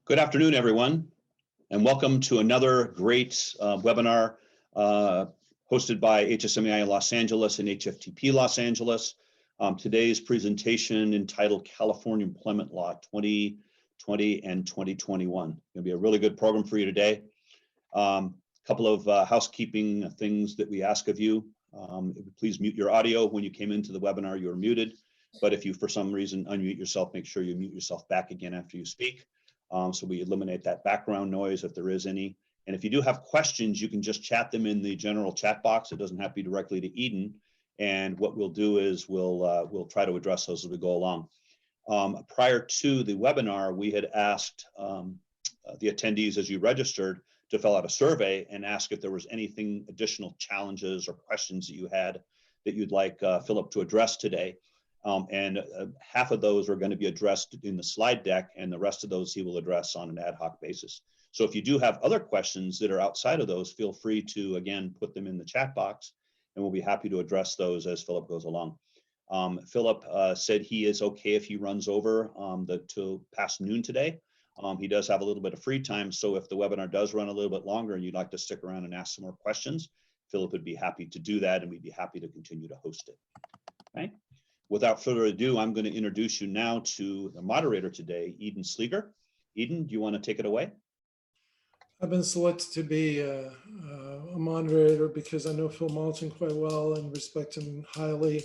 Good afternoon, everyone, and welcome to another great webinar hosted by HSMAI Los Angeles and HFTP Los Angeles. Today's presentation entitled California Employment Law 2020 and 2021. It's going to be a really good program for you today. A couple of housekeeping things that we ask of you. Please mute your audio. When you came into the webinar, you were muted, but if you for some reason unmute yourself, make sure you mute yourself back again after you speak. So we eliminate that background noise if there is any. And if you do have questions, you can just chat them in the general chat box. It doesn't have to be directly to Eden. And what we'll do is we'll try to address those as we go along. Prior to the webinar, we had asked the attendees as you registered to fill out a survey and ask if there was anything additional challenges or questions that you had that you'd like Philip to address today. Half of those are going to be addressed in the slide deck, and the rest of those he will address on an ad hoc basis. So if you do have other questions that are outside of those, feel free to, again, put them in the chat box, and we'll be happy to address those as Philip goes along. Philip said he is okay if he runs over to past noon today. He does have a little bit of free time, so if the webinar does run a little bit longer and you'd like to stick around and ask some more questions, Philip would be happy to do that, and we'd be happy to continue to host it. Okay. Without further ado, I'm going to introduce you now to the moderator today, Eden Sleeger. Eden, do you want to take it away? I've been selected to be a moderator because I know Phil Malton quite well and respect him highly.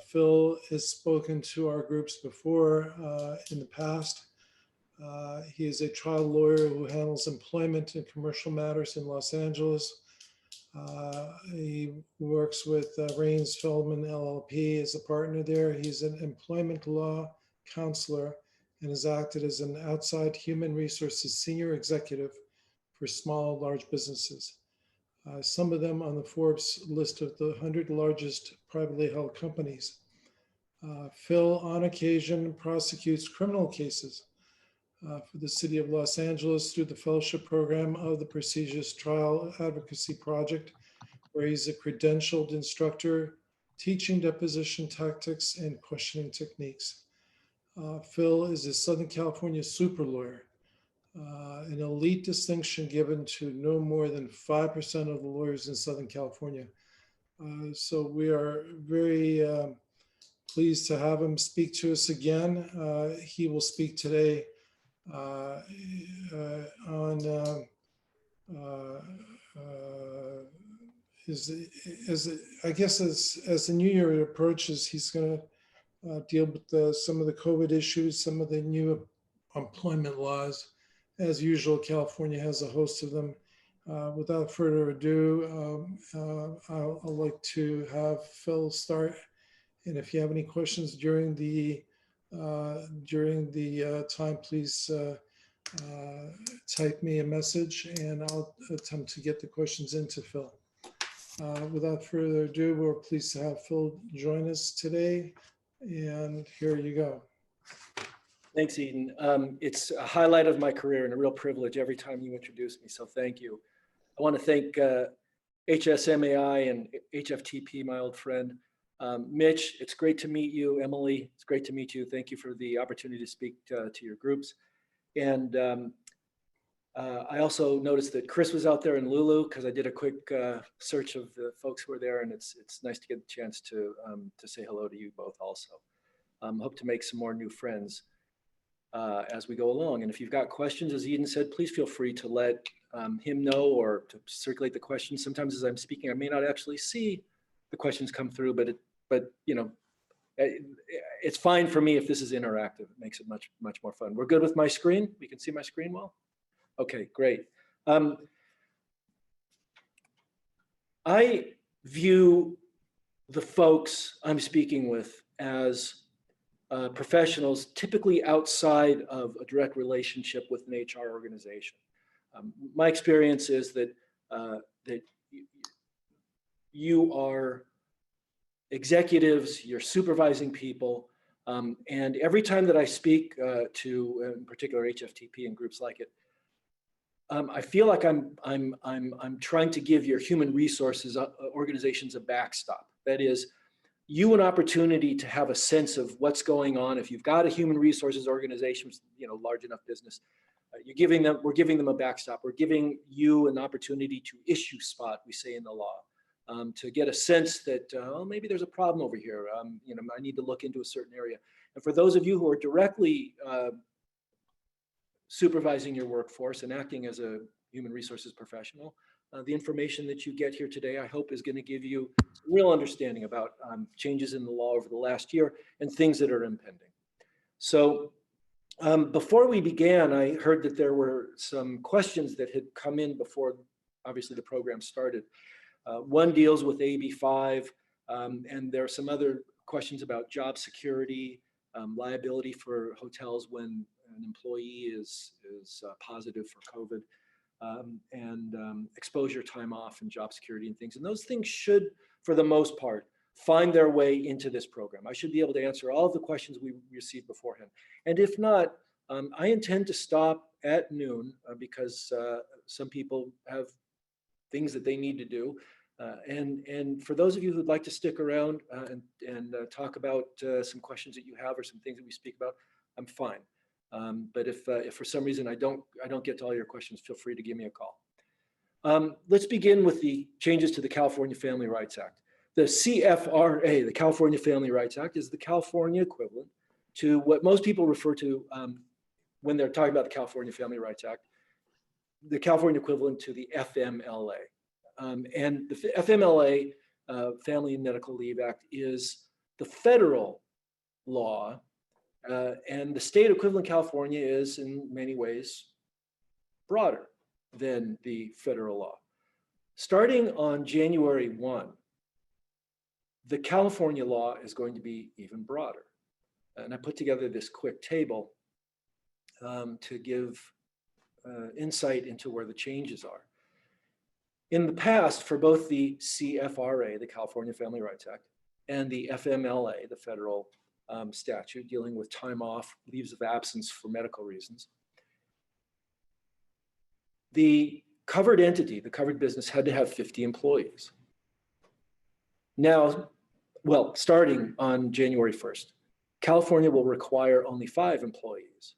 Phil has spoken to our groups before in the past. He is a trial lawyer who handles employment and commercial matters in Los Angeles. He works with Raines Feldman LLP as a partner there. He's an employment law counselor and has acted as an outside human resources senior executive for small and large businesses. Some of them on the Forbes list of the 100 largest privately held companies. Phil, on occasion, prosecutes criminal cases for the city of Los Angeles through the fellowship program of the prestigious Trial Advocacy Project, where he's a credentialed instructor teaching deposition tactics and questioning techniques. Phil is a Southern California super lawyer, an elite distinction given to no more than 5% of the lawyers in Southern California. So we are very pleased to have him speak to us again. He will speak today I guess as the new year approaches, he's going to deal with some of the COVID issues, some of the new employment laws. As usual, California has a host of them. Without further ado, I'd like to have Phil start. And if you have any questions during the time, please type me a message and I'll attempt to get the questions into Phil. Without further ado, we're pleased to have Phil join us today, and here you go. Thanks, Eden. It's a highlight of my career and a real privilege every time you introduce me, so thank you. I want to thank HSMAI and HFTP, my old friend. Mitch, it's great to meet you. Emily, it's great to meet you. Thank you for the opportunity to speak to your groups. And I also noticed that Chris was out there in Lulu because I did a quick search of the folks who were there, and it's nice to get the chance to say hello to you both also. Hope to make some more new friends as we go along. And if you've got questions, as Eden said, please feel free to let him know or to circulate the questions. Sometimes as I'm speaking, I may not actually see the questions come through, but you know, it's fine for me if this is interactive. It makes it much more fun. We're good with my screen? We can see my screen well? Okay, great. I view the folks I'm speaking with as professionals typically outside of a direct relationship with an HR organization. My experience is that, that you are executives, you're supervising people, and every time that I speak to, in particular, HFTP and groups like it, I feel like I'm trying to give your human resources organizations a backstop. That is, you an opportunity to have a sense of what's going on. If you've got a human resources organization, large enough business, we're giving them a backstop. We're giving you an opportunity to issue spot, we say in the law, to get a sense that, oh, maybe there's a problem over here. I need to look into a certain area. And for those of you who are directly supervising your workforce and acting as a human resources professional, the information that you get here today, I hope, is going to give you a real understanding about changes in the law over the last year and things that are impending. So before we began, I heard that there were some questions that had come in before, obviously, the program started. One deals with AB5, and there are some other questions about job security, liability for hotels when an employee is positive for COVID, and exposure time off and job security and things. And those things should, for the most part, find their way into this program. I should be able to answer all of the questions we received beforehand. And if not, I intend to stop at noon because some people have things that they need to do. And for those of you who'd like to stick around and talk about some questions that you have or some things that we speak about, I'm fine. But if for some reason I don't get to all your questions, feel free to give me a call. Let's begin with the changes to the California Family Rights Act. The CFRA, the California Family Rights Act, is the California equivalent to what most people refer to when they're talking about the California Family Rights Act, the California equivalent to the FMLA. And the FMLA, Family and Medical Leave Act, is the federal law, and the state equivalent California is in many ways broader than the federal law. Starting on January 1, the California law is going to be even broader. And I put together this quick table to give insight into where the changes are. In the past, for both the CFRA, the California Family Rights Act, and the FMLA, the federal statute dealing with time off, leaves of absence for medical reasons, the covered entity, the covered business, had to have 50 employees. Now, well, starting on January 1st, California will require only 5 employees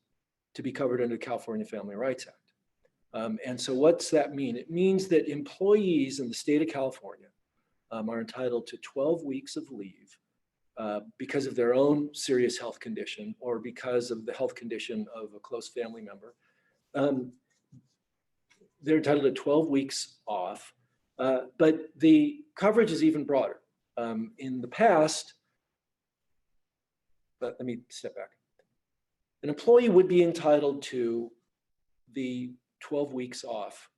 to be covered under the California Family Rights Act. And so what's that mean? It means that employees in the state of California are entitled to 12 weeks of leave because of their own serious health condition or because of the health condition of a close family member. They're entitled to 12 weeks off, but the coverage is even broader. In the past, but let me step back. An employee would be entitled to the 12 weeks off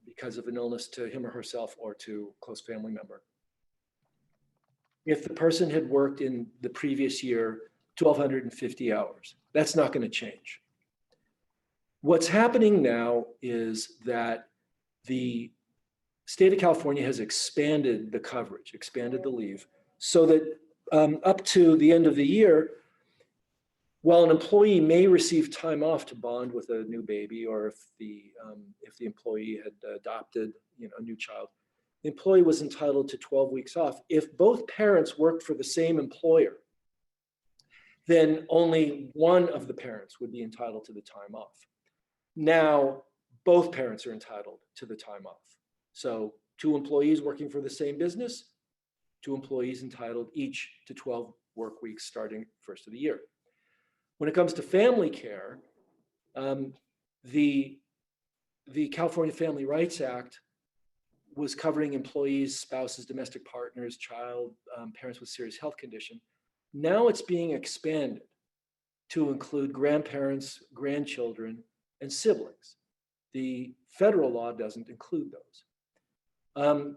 because of an illness to him or herself or to a close family member if the person had worked in the previous year 1,250 hours. That's not going to change. What's happening now is that the state of California has expanded the coverage, expanded the leave, so that up to the end of the year, while an employee may receive time off to bond with a new baby, or if the employee had adopted a new child, the employee was entitled to 12 weeks off. If both parents worked for the same employer, then only one of the parents would be entitled to the time off. Now, both parents are entitled to the time off. So 2 employees working for the same business, 2 employees entitled each to 12 work weeks starting first of the year. When it comes to family care, the California Family Rights Act was covering employees, spouses, domestic partners, child, parents with serious health condition. Now it's being expanded to include grandparents, grandchildren, and siblings. The federal law doesn't include those.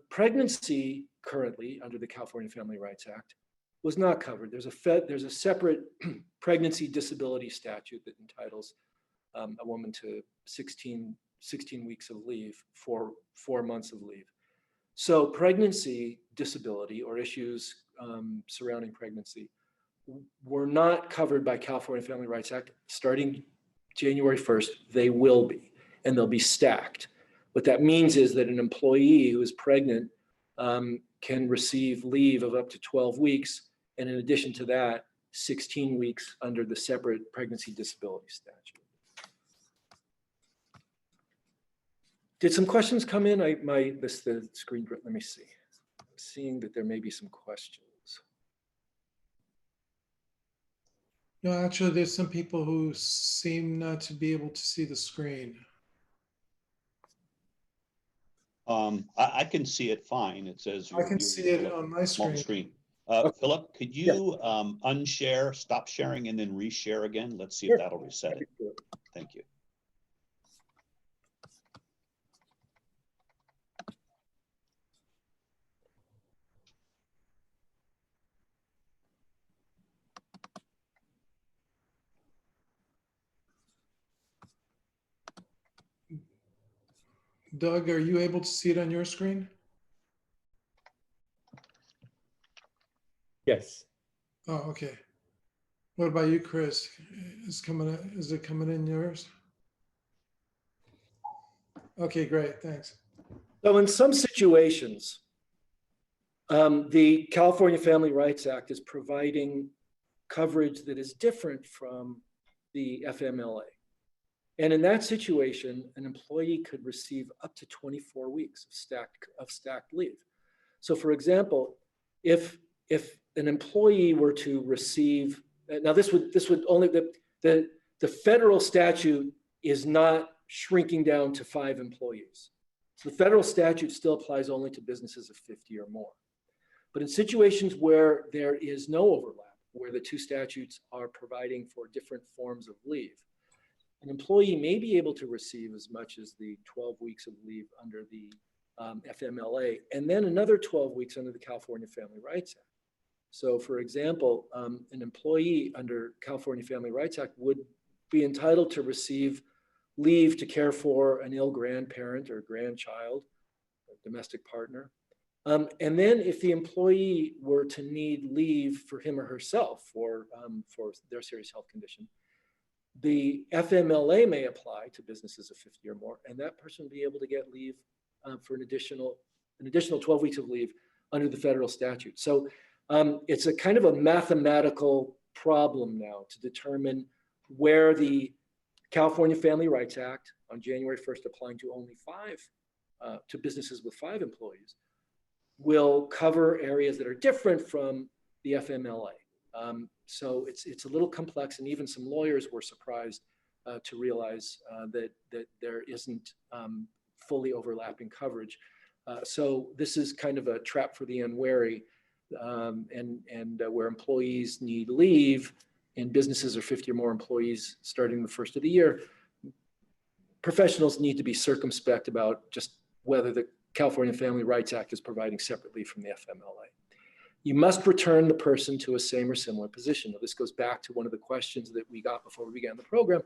Pregnancy currently under the California Family Rights Act was not covered. There's a separate pregnancy disability statute that entitles a woman to 16 weeks of leave for 4 months of leave. So pregnancy disability or issues surrounding pregnancy were not covered by California Family Rights Act. Starting January 1st, they will be, and they'll be stacked. What that means is that an employee who is pregnant can receive leave of up to 12 weeks, and in addition to that, 16 weeks under the separate pregnancy disability statute. Did some questions come in? The screen, let me see. I'm seeing that there may be some questions. No, actually, there's some people who seem not to be able to see the screen. I can see it fine. It says I can see it on my small screen. screen. Okay. Philip, could you unshare, stop sharing, and then reshare again? Let's see if that'll reset it. Thank you. Doug, are you able to see it on your screen? Yes. Oh, okay. What about you, Chris? Is it coming in yours? Okay, great, thanks. So in some situations, the California Family Rights Act is providing coverage that is different from the FMLA. And in that situation, an employee could receive up to 24 weeks of stacked leave. So for example, if an employee were to receive, now this would only, the federal statute is not shrinking down to 5 employees. So the federal statute still applies only to businesses of 50 or more. But in situations where there is no overlap, where the two statutes are providing for different forms of leave, an employee may be able to receive as much as the 12 weeks of leave under the FMLA, and then another 12 weeks under the California Family Rights Act. So for example, an employee under California Family Rights Act would be entitled to receive leave to care for an ill grandparent or grandchild, or domestic partner. And then if the employee were to need leave for him or herself for their serious health condition, the FMLA may apply to businesses of 50 or more, and that person will be able to get leave for an additional 12 weeks of leave under the federal statute. So it's a kind of a mathematical problem now to determine where the California Family Rights Act on January 1st, applying to only 5, to businesses with 5 employees, will cover areas that are different from the FMLA. So it's a little complex, and even some lawyers were surprised to realize that there isn't fully overlapping coverage. So this is kind of a trap for the unwary, and where employees need leave and businesses are 50 or more employees starting the first of the year, professionals need to be circumspect about just whether the California Family Rights Act is providing separate leave from the FMLA. You must return the person to a same or similar position. Now, this goes back to one of the questions that we got before we began the program,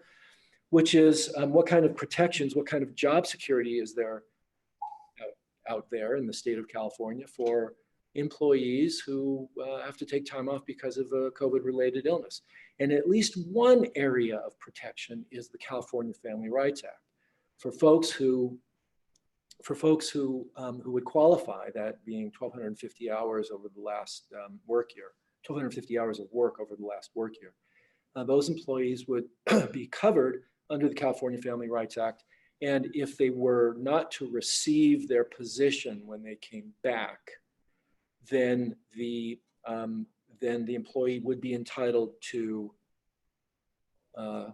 which is what kind of protections, what kind of job security is there out there in the state of California for employees who have to take time off because of a COVID-related illness. And at least one area of protection is the California Family Rights Act for folks who would qualify, that being 1,250 hours over the last work year, 1,250 hours of work over the last work year. Those employees would be covered under the California Family Rights Act. And if they were not to receive their position when they came back, then the employee would be entitled to a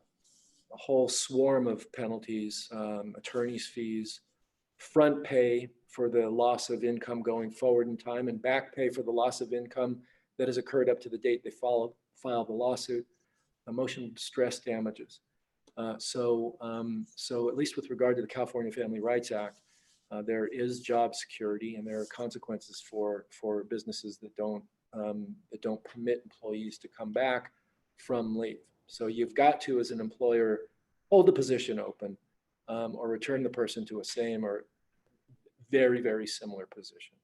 whole swarm of penalties, attorney's fees, front pay for the loss of income going forward in time, and back pay for the loss of income that has occurred up to the date they filed the lawsuit, emotional distress damages. So at least with regard to the California Family Rights Act, there is job security, and there are consequences for businesses that don't permit employees to come back from leave. So you've got to, as an employer, hold the position open, or return the person to a same or very, very similar position.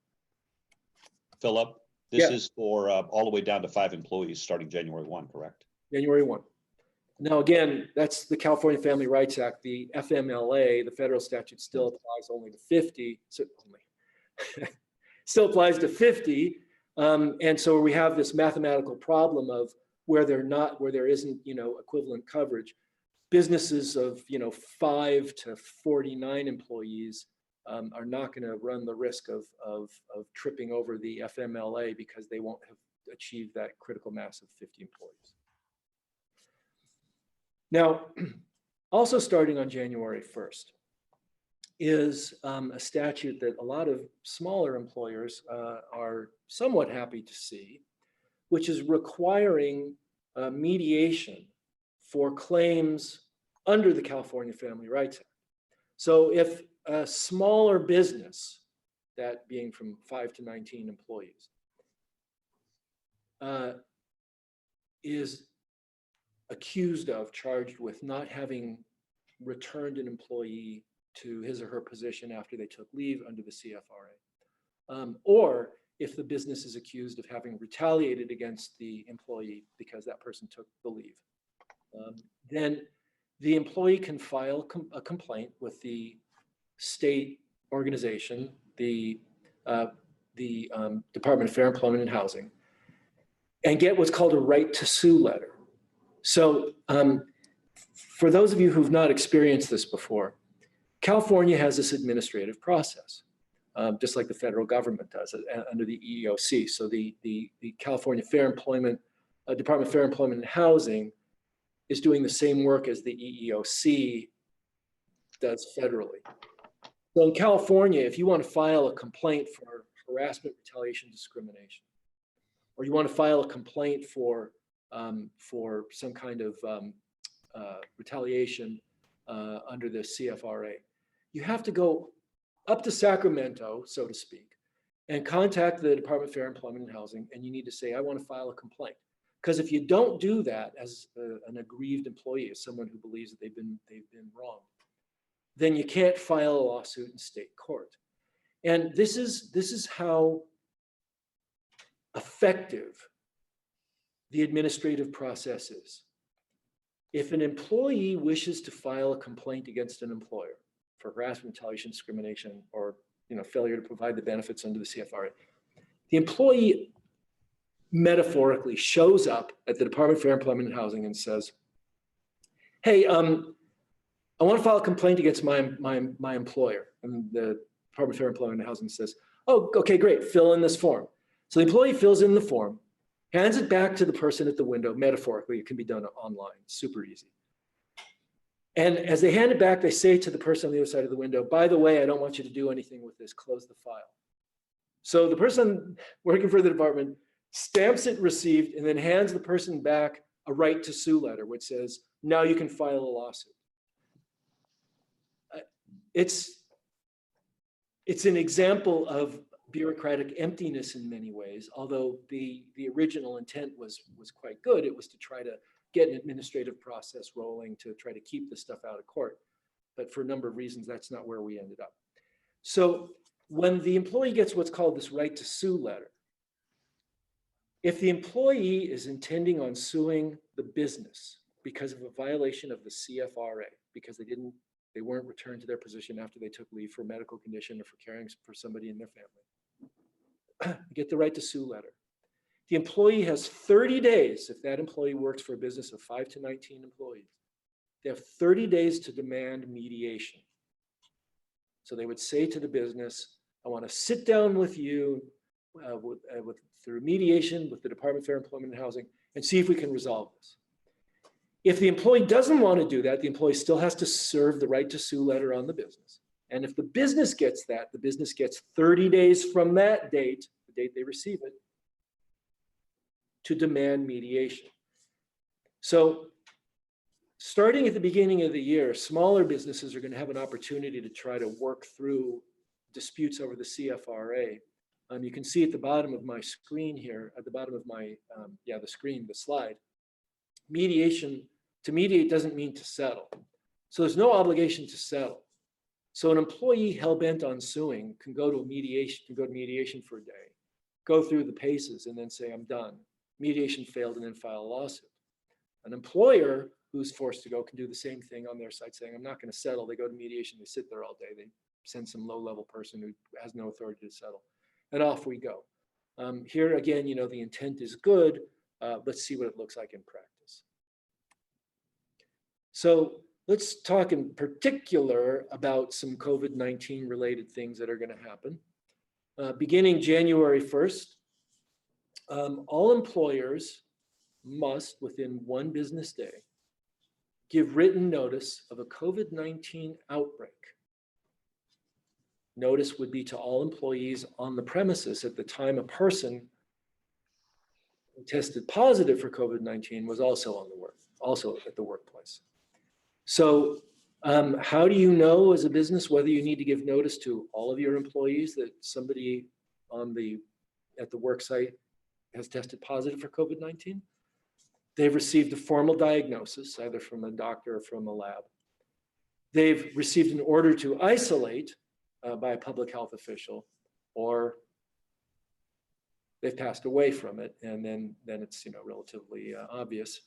Philip, this is for all the way down to 5 employees starting January 1, correct? January 1. Now, again, that's the California Family Rights Act. The FMLA, the federal statute, still applies only to 50. So still applies to 50. And so we have this mathematical problem of where there isn't, equivalent coverage. businesses of 5 to 49 employees are not going to run the risk of tripping over the FMLA because they won't have achieved that critical mass of 50 employees. Now, also starting on January 1st is a statute that a lot of smaller employers are somewhat happy to see, which is requiring mediation for claims under the California Family Rights Act. So if a smaller business, that being from 5 to 19 employees, is accused of, charged with not having returned an employee to his or her position after they took leave under the CFRA, or if the business is accused of having retaliated against the employee because that person took the leave, then the employee can file a complaint with the state organization, the Department of Fair Employment and Housing, and get what's called a right to sue letter. So for those of you who've not experienced this before, California has this administrative process, just like the federal government does under the EEOC. So the California Department of Fair Employment and Housing is doing the same work as the EEOC does federally. So in California, if you want to file a complaint for harassment, retaliation, discrimination, or you want to file a complaint for some kind of retaliation under the CFRA, you have to go up to Sacramento, so to speak, and contact the Department of Fair Employment and Housing, and you need to say, I want to file a complaint. Because if you don't do that as an aggrieved employee, as someone who believes that they've been wronged, then you can't file a lawsuit in state court. And this is how effective the administrative process is. If an employee wishes to file a complaint against an employer for harassment, retaliation, discrimination, or failure to provide the benefits under the CFRA, the employee metaphorically shows up at the Department of Fair Employment and Housing and says, hey, I want to file a complaint against my employer. And the Department of Fair Employment and Housing says, oh, okay, great, fill in this form. So the employee fills in the form, hands it back to the person at the window, metaphorically. It can be done online, super easy. And as they hand it back, they say to the person on the other side of the window, by the way, I don't want you to do anything with this, close the file. So the person working for the department stamps it received and then hands the person back a right to sue letter, which says, now you can file a lawsuit. It's an example of bureaucratic emptiness in many ways, although the original intent was quite good. It was to try to get an administrative process rolling to try to keep this stuff out of court. But for a number of reasons, that's not where we ended up. So when the employee gets what's called this right to sue letter, if the employee is intending on suing the business because of a violation of the CFRA, because they weren't returned to their position after they took leave for a medical condition or for caring for somebody in their family, you get the right to sue letter. The employee has 30 days, if that employee works for a business of 5 to 19 employees, they have 30 days to demand mediation. So they would say to the business, I want to sit down with you through mediation with the Department of Fair Employment and Housing and see if we can resolve this. If the employee doesn't want to do that, the employee still has to serve the right to sue letter on the business. And if the business gets that, the business gets 30 days from that date, the date they receive it, to demand mediation. So starting at the beginning of the year, smaller businesses are going to have an opportunity to try to work through disputes over the CFRA. You can see at the bottom of my screen here, at the bottom of my, the slide, mediation, to mediate doesn't mean to settle. So there's no obligation to settle. So an employee hell-bent on suing can go to mediation for a day, go through the paces and then say, I'm done. Mediation failed and then file a lawsuit. An employer who's forced to go can do the same thing on their side, saying, I'm not going to settle. They go to mediation, they sit there all day. They send some low-level person who has no authority to settle. And off we go. Here again, the intent is good. Let's see what it looks like in practice. So let's talk in particular about some COVID-19 related things that are going to happen. Beginning January 1st, all employers must, within 1 business day, give written notice of a COVID-19 outbreak. Notice would be to all employees on the premises at the time a person who tested positive for COVID-19 was also at the workplace. So how do you know as a business whether you need to give notice to all of your employees that somebody at the work site has tested positive for COVID-19? They've received a formal diagnosis, either from a doctor or from a lab. They've received an order to isolate by a public health official, or they've passed away from it, and then it's relatively obvious.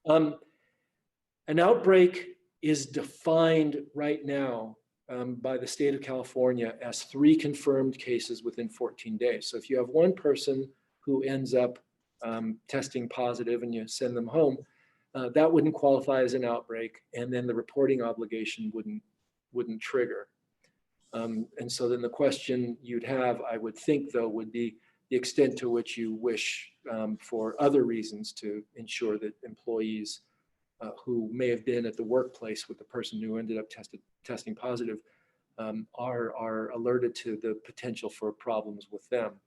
An outbreak is defined right now by the state of California as 3 confirmed cases within 14 days. So if you have one person who ends up testing positive and you send them home, that wouldn't qualify as an outbreak, and then the reporting obligation wouldn't trigger. And so then the question you'd have, I would think, though, would be the extent to which you wish for other reasons to ensure that employees who may have been at the workplace with the person who ended up testing positive are alerted to the potential for problems with them.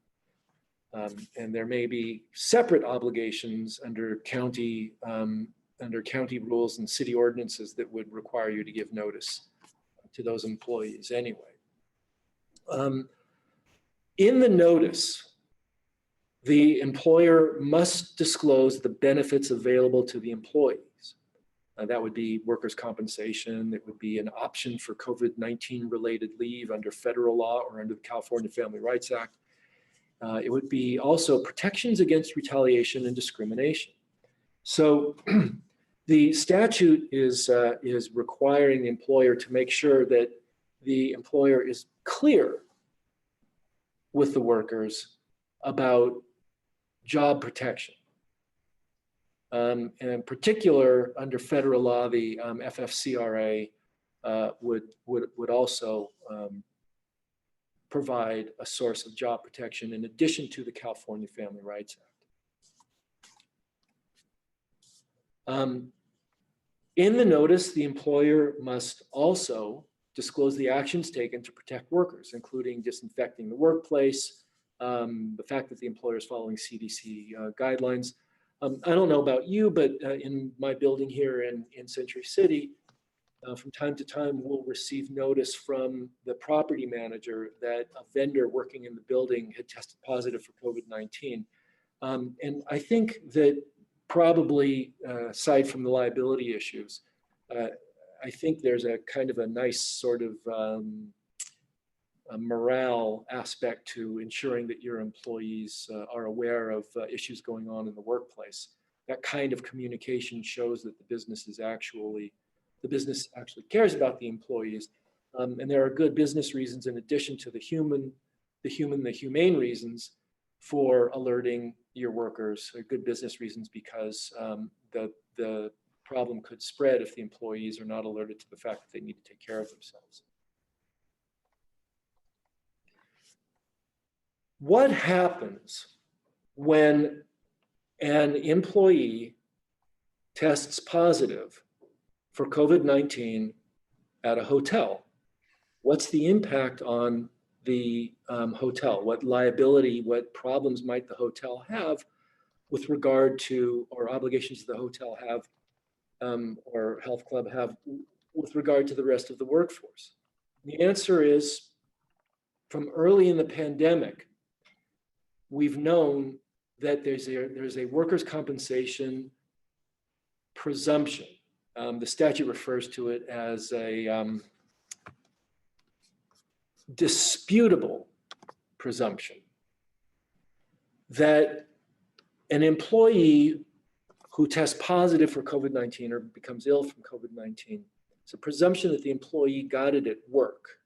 And there may be separate obligations under county rules and city ordinances that would require you to give notice to those employees anyway. In the notice, the employer must disclose the benefits available to the employees. That would be workers' compensation. It would be an option for COVID-19 related leave under federal law or under the California Family Rights Act. It would be also protections against retaliation and discrimination. So the statute is requiring the employer to make sure that the employer is clear with the workers about job protection. And in particular, under federal law, the FFCRA would also provide a source of job protection in addition to the California Family Rights Act. In the notice, the employer must also disclose the actions taken to protect workers, including disinfecting the workplace, the fact that the employer is following CDC guidelines. I don't know about you, but in my building here in Century City, from time to time, we'll receive notice from the property manager that a vendor working in the building had tested positive for COVID-19. And I think that probably, aside from the liability issues, I think there's a kind of a nice sort of a morale aspect to ensuring that your employees are aware of issues going on in the workplace. That kind of communication shows that the business actually cares about the employees. And there are good business reasons in addition to the humane reasons for alerting your workers. Good business reasons because the problem could spread if the employees are not alerted to the fact that they need to take care of themselves. What happens when an employee tests positive for COVID-19 at a hotel? What's the impact on the hotel? What liability, what problems might the hotel have with regard to, or obligations the hotel have, or health club have with regard to the rest of the workforce? The answer is, from early in the pandemic, we've known that there's a workers' compensation presumption. The statute refers to it as a disputable presumption that an employee who tests positive for COVID-19 or becomes ill from COVID-19, it's a presumption that the employee got it at work.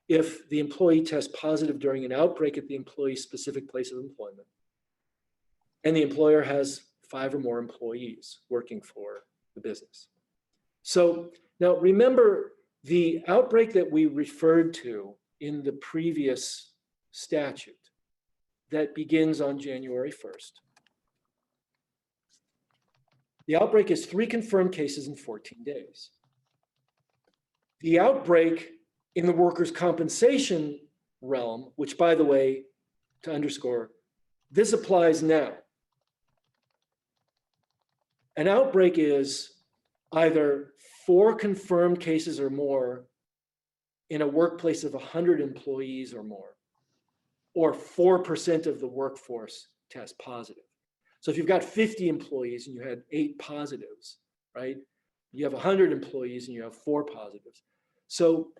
If the employee tests positive during an outbreak at the employee's specific place of employment, and the employer has 5 or more employees working for the business. So now remember the outbreak that we referred to in the previous statute that begins on January 1st. The outbreak is 3 confirmed cases in 14 days. The outbreak in the workers' compensation realm, which by the way, to underscore, this applies now. An outbreak is either 4 confirmed cases or more in a workplace of 100 employees or more, or 4% of the workforce test positive. So if you've got 50 employees and you had 8 positives, right? You have 100 employees and you have 4 positives. So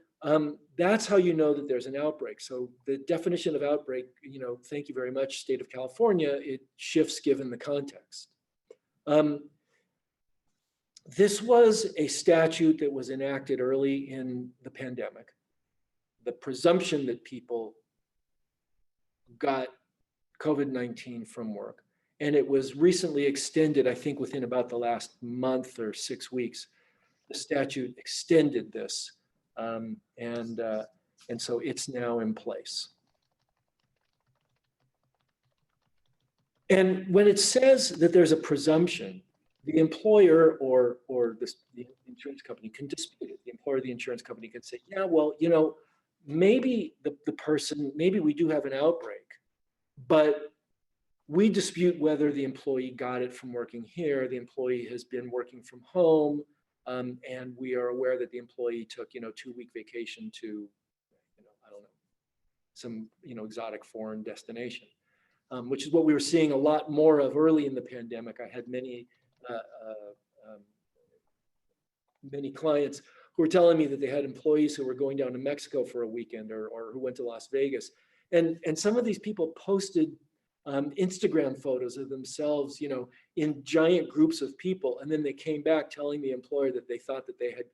that's how you know that there's an outbreak. So the definition of outbreak, thank you very much, State of California, it shifts given the context. This was a statute that was enacted early in the pandemic. The presumption that people got COVID-19 from work. And it was recently extended, I think within about the last month or 6 weeks, the statute extended this. And so it's now in place. And when it says that there's a presumption, the employer or the insurance company can dispute it. The employer or the insurance company can say, yeah, well, maybe the person, maybe we do have an outbreak, but we dispute whether the employee got it from working here. The employee has been working from home, and we are aware that the employee took, 2-week vacation to, I don't know, some, exotic foreign destination, which is what we were seeing a lot more of early in the pandemic. I had many clients who were telling me that they had employees who were going down to Mexico for a weekend or who went to Las Vegas. And some of they's people posted Instagram photos of themselves, in giant groups of people. And then they came back telling the employer that they thought that they had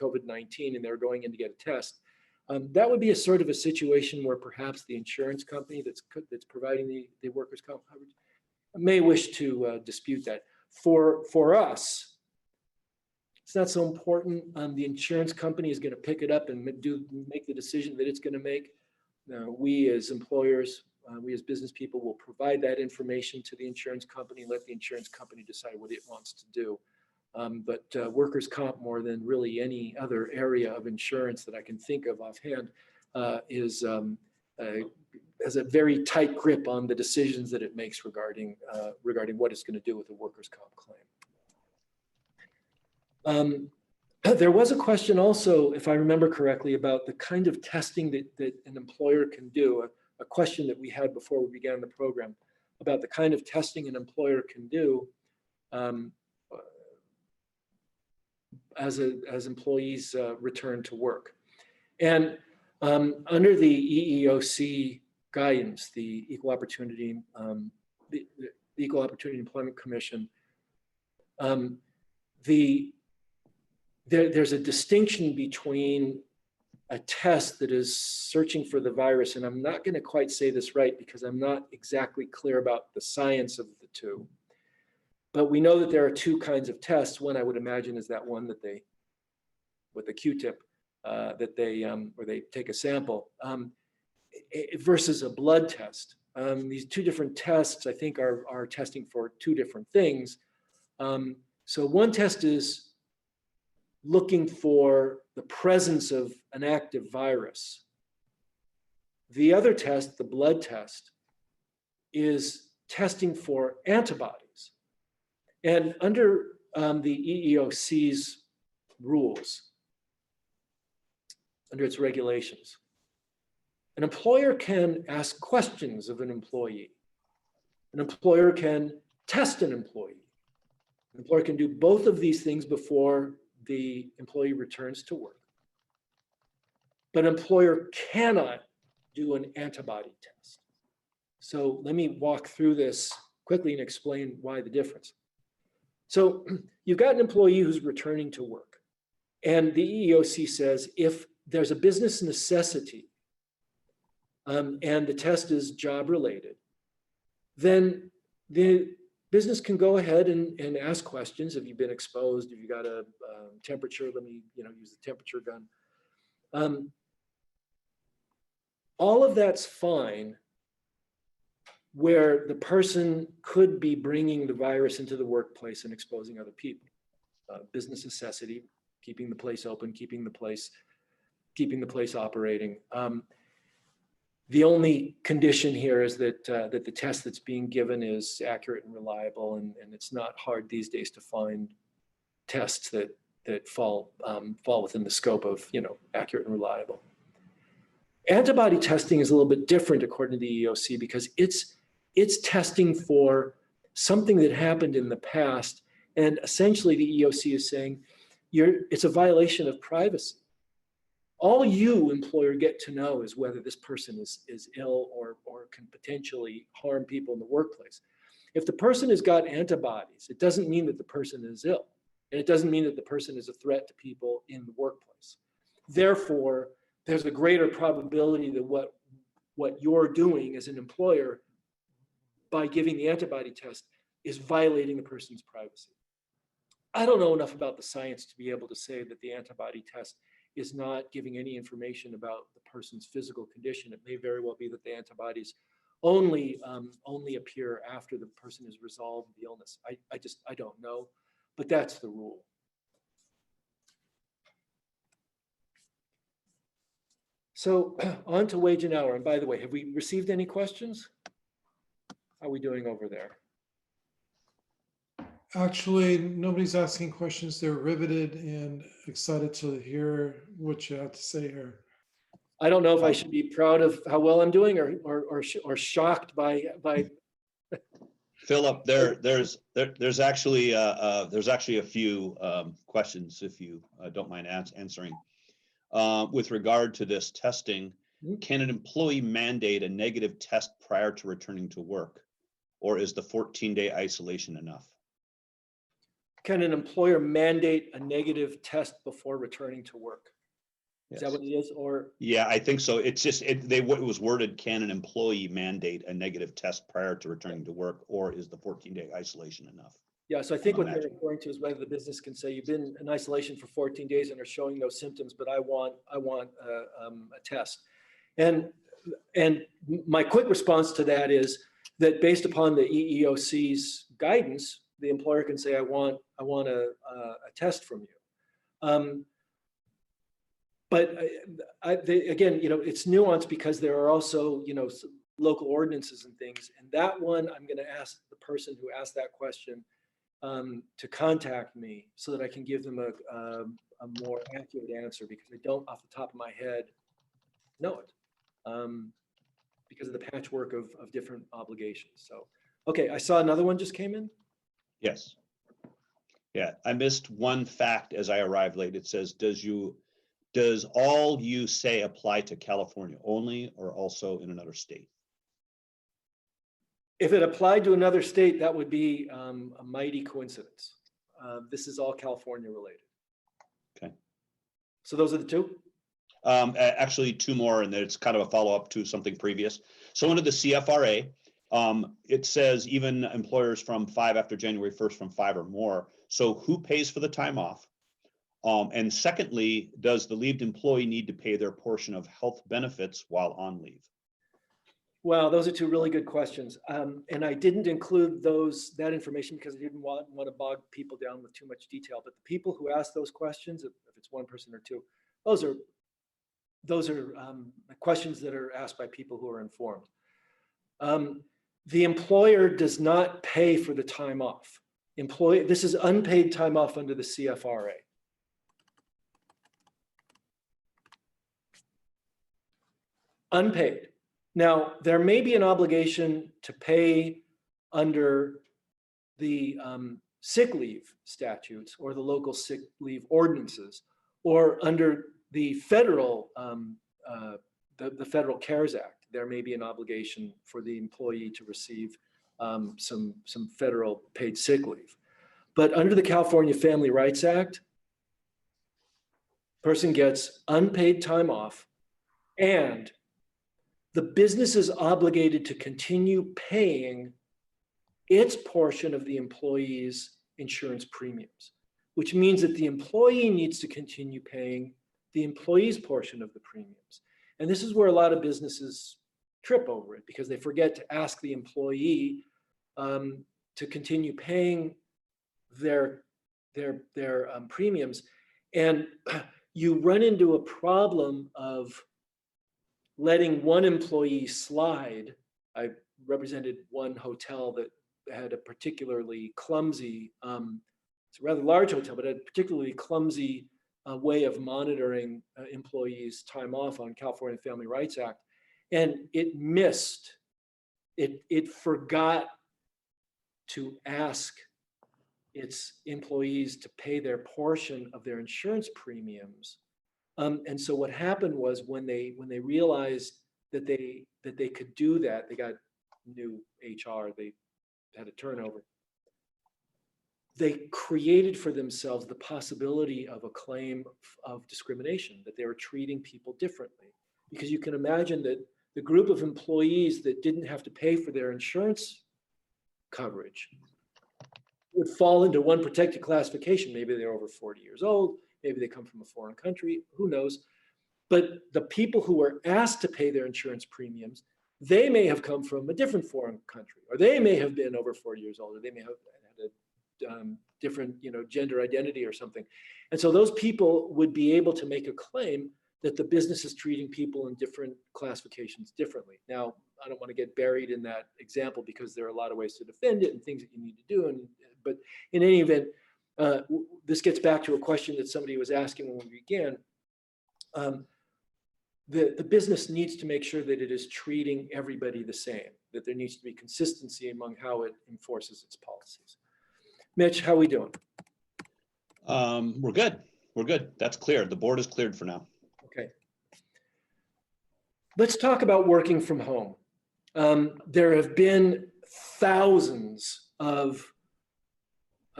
COVID-19 and they were going in to get a test. That would be a sort of a situation where perhaps the insurance company that's providing the workers' comp coverage may wish to dispute that. For us, it's not so important. The insurance company is going to pick it up and make the decision that it's going to make. We as employers, we as business people will provide that information to the insurance company, let the insurance company decide what it wants to do. But workers' comp, more than really any other area of insurance that I can think of offhand, has a very tight grip on the decisions that it makes regarding what it's going to do with the workers' comp claim. There was a question also, if I remember correctly, about the kind of testing that an employer can do, a question that we had before we began the program about the kind of testing an employer can do as employees return to work. And under the EEOC guidance, the Equal Opportunity Employment Commission, there's a distinction between a test that is searching for the virus, and I'm not going to quite say this right because I'm not exactly clear about the science of the two. But we know that there are 2 kinds of tests. One, I would imagine, is that one that they, with the Q-tip, where they take a sample, versus a blood test. These 2 different tests, I think, are testing for 2 different things. So one test is looking for the presence of an active virus. The other test, the blood test, is testing for antibodies. And under the EEOC's rules, under its regulations, an employer can ask questions of an employee. An employer can test an employee. An employer can do both of these things before the employee returns to work. But an employer cannot do an antibody test. So let me walk through this quickly and explain why the difference. So you've got an employee who's returning to work. And the EEOC says if there's a business necessity and the test is job related, then the business can go ahead and ask questions. If you've been exposed, if you got a temperature, let me use the temperature gun. All of that's fine where the person could be bringing the virus into the workplace and exposing other people. Business necessity, keeping the place open, keeping the place operating. The only condition here is that the test that's being given is accurate and reliable, and it's not hard these days to find tests that fall within the scope of accurate and reliable. Antibody testing is a little bit different according to the EEOC because it's testing for something that happened in the past, and essentially the EEOC is saying it's a violation of privacy. All you, employer, get to know is whether this person is ill or can potentially harm people in the workplace. If the person has got antibodies, it doesn't mean that the person is ill, and it doesn't mean that the person is a threat to people in the workplace. Therefore, there's a greater probability that what you're doing as an employer by giving the antibody test is violating the person's privacy. I don't know enough about the science to be able to say that the antibody test is not giving any information about the person's physical condition. It may very well be that the antibodies only appear after the person has resolved the illness. I don't know, but that's the rule. So on to wage and hour. And by the way, have we received any questions? How are we doing over there? Actually, nobody's asking questions. They're riveted and excited to hear what you have to say here. I don't know if I should be proud of how well I'm doing or shocked by. Philip, there's actually a few questions if you don't mind answering. With regard to this testing, can an employee mandate a negative test prior to returning to work, or is the 14-day isolation enough? Can an employer mandate a negative test before returning to work? Is that what it is? Or yeah, I think so. It's just it was worded: can an employee mandate a negative test prior to returning to work, or is the 14-day isolation enough? Yeah, so I think what they're referring to is whether the business can say you've been in isolation for 14 days and are showing no symptoms, but I want a test. And my quick response to that is that based upon the EEOC's guidance, the employer can say I want a test from you. But again, it's nuanced because there are also local ordinances and things. And that one, I'm going to ask the person who asked that question to contact me so that I can give them a more accurate answer, because I don't off the top of my head know it because of the patchwork of different obligations. So, okay, I saw another one just came in. Yes. Yeah, I missed one fact as I arrived late. It says, does all you say apply to California only or also in another state? If it applied to another state, that would be a mighty coincidence. This is all California related. Okay. So those are the two? Actually, two more, and it's kind of a follow-up to something previous. So under the CFRA, it says even employers from 5 after January 1st from 5 or more. So who pays for the time off? And secondly, does the leaved employee need to pay their portion of health benefits while on leave? Well, those are two really good questions. And I didn't include that information because I didn't want to bog people down with too much detail. But the people who ask those questions, if it's one person or two, those are questions that are asked by people who are informed. The employer does not pay for the time off. This is unpaid time off under the CFRA. Unpaid. Now, there may be an obligation to pay under the sick leave statutes or the local sick leave ordinances, or under the federal the Federal CARES Act. There may be an obligation for the employee to receive some federal paid sick leave. But under the California Family Rights Act, person gets unpaid time off, and the business is obligated to continue paying its portion of the employee's insurance premiums, which means that the employee needs to continue paying the employee's portion of the premiums. And this is where a lot of businesses trip over it, because they forget to ask the employee to continue paying their premiums. And you run into a problem of letting one employee slide. I represented one hotel that had a particularly clumsy, it's a rather large hotel, but had a particularly clumsy way of monitoring employees' time off on California Family Rights Act. And it forgot to ask its employees to pay their portion of their insurance premiums. And so what happened was when they realized that they could do that, they got new HR, they had a turnover. They created for themselves the possibility of a claim of discrimination, that they were treating people differently. Because you can imagine that the group of employees that didn't have to pay for their insurance coverage would fall into one protected classification. Maybe they're over 40 years old, maybe they come from a foreign country, who knows? But the people who were asked to pay their insurance premiums, they may have come from a different foreign country, or they may have been over 40 years old, or they may have had a different, gender identity or something. And so those people would be able to make a claim that the business is treating people in different classifications differently. Now, I don't want to get buried in that example because there are a lot of ways to defend it and things that you need to do. But in any event, this gets back to a question that somebody was asking when we began. The business needs to make sure that it is treating everybody the same, that there needs to be consistency among how it enforces its policies. Mitch, how are we doing? We're good. We're good. That's clear. The board is cleared for now. Okay. Let's talk about working from home. There have been thousands of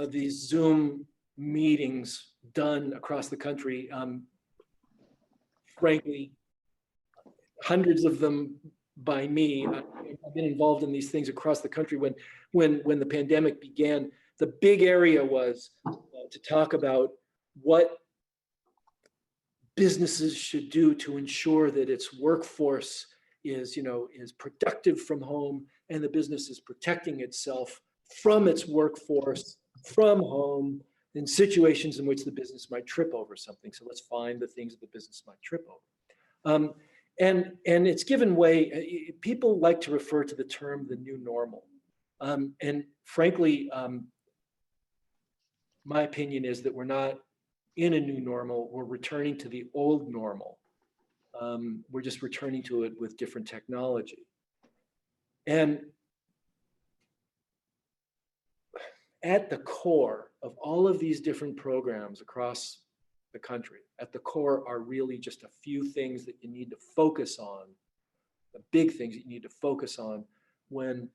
these Zoom meetings done across the country. Frankly, hundreds of them by me. I've been involved in these things across the country. When the pandemic began, the big area was to talk about what businesses should do to ensure that its workforce is productive from home, and the business is protecting itself from its workforce from home in situations in which the business might trip over something. So let's find the things that the business might trip over. And it's given way, people like to refer to the term the new normal. And frankly, my opinion is that we're not in a new normal, we're returning to the old normal. We're just returning to it with different technology. And at the core of all of these different programs across the country, at the core are really just a few things that you need to focus on, the big things that you need to focus on when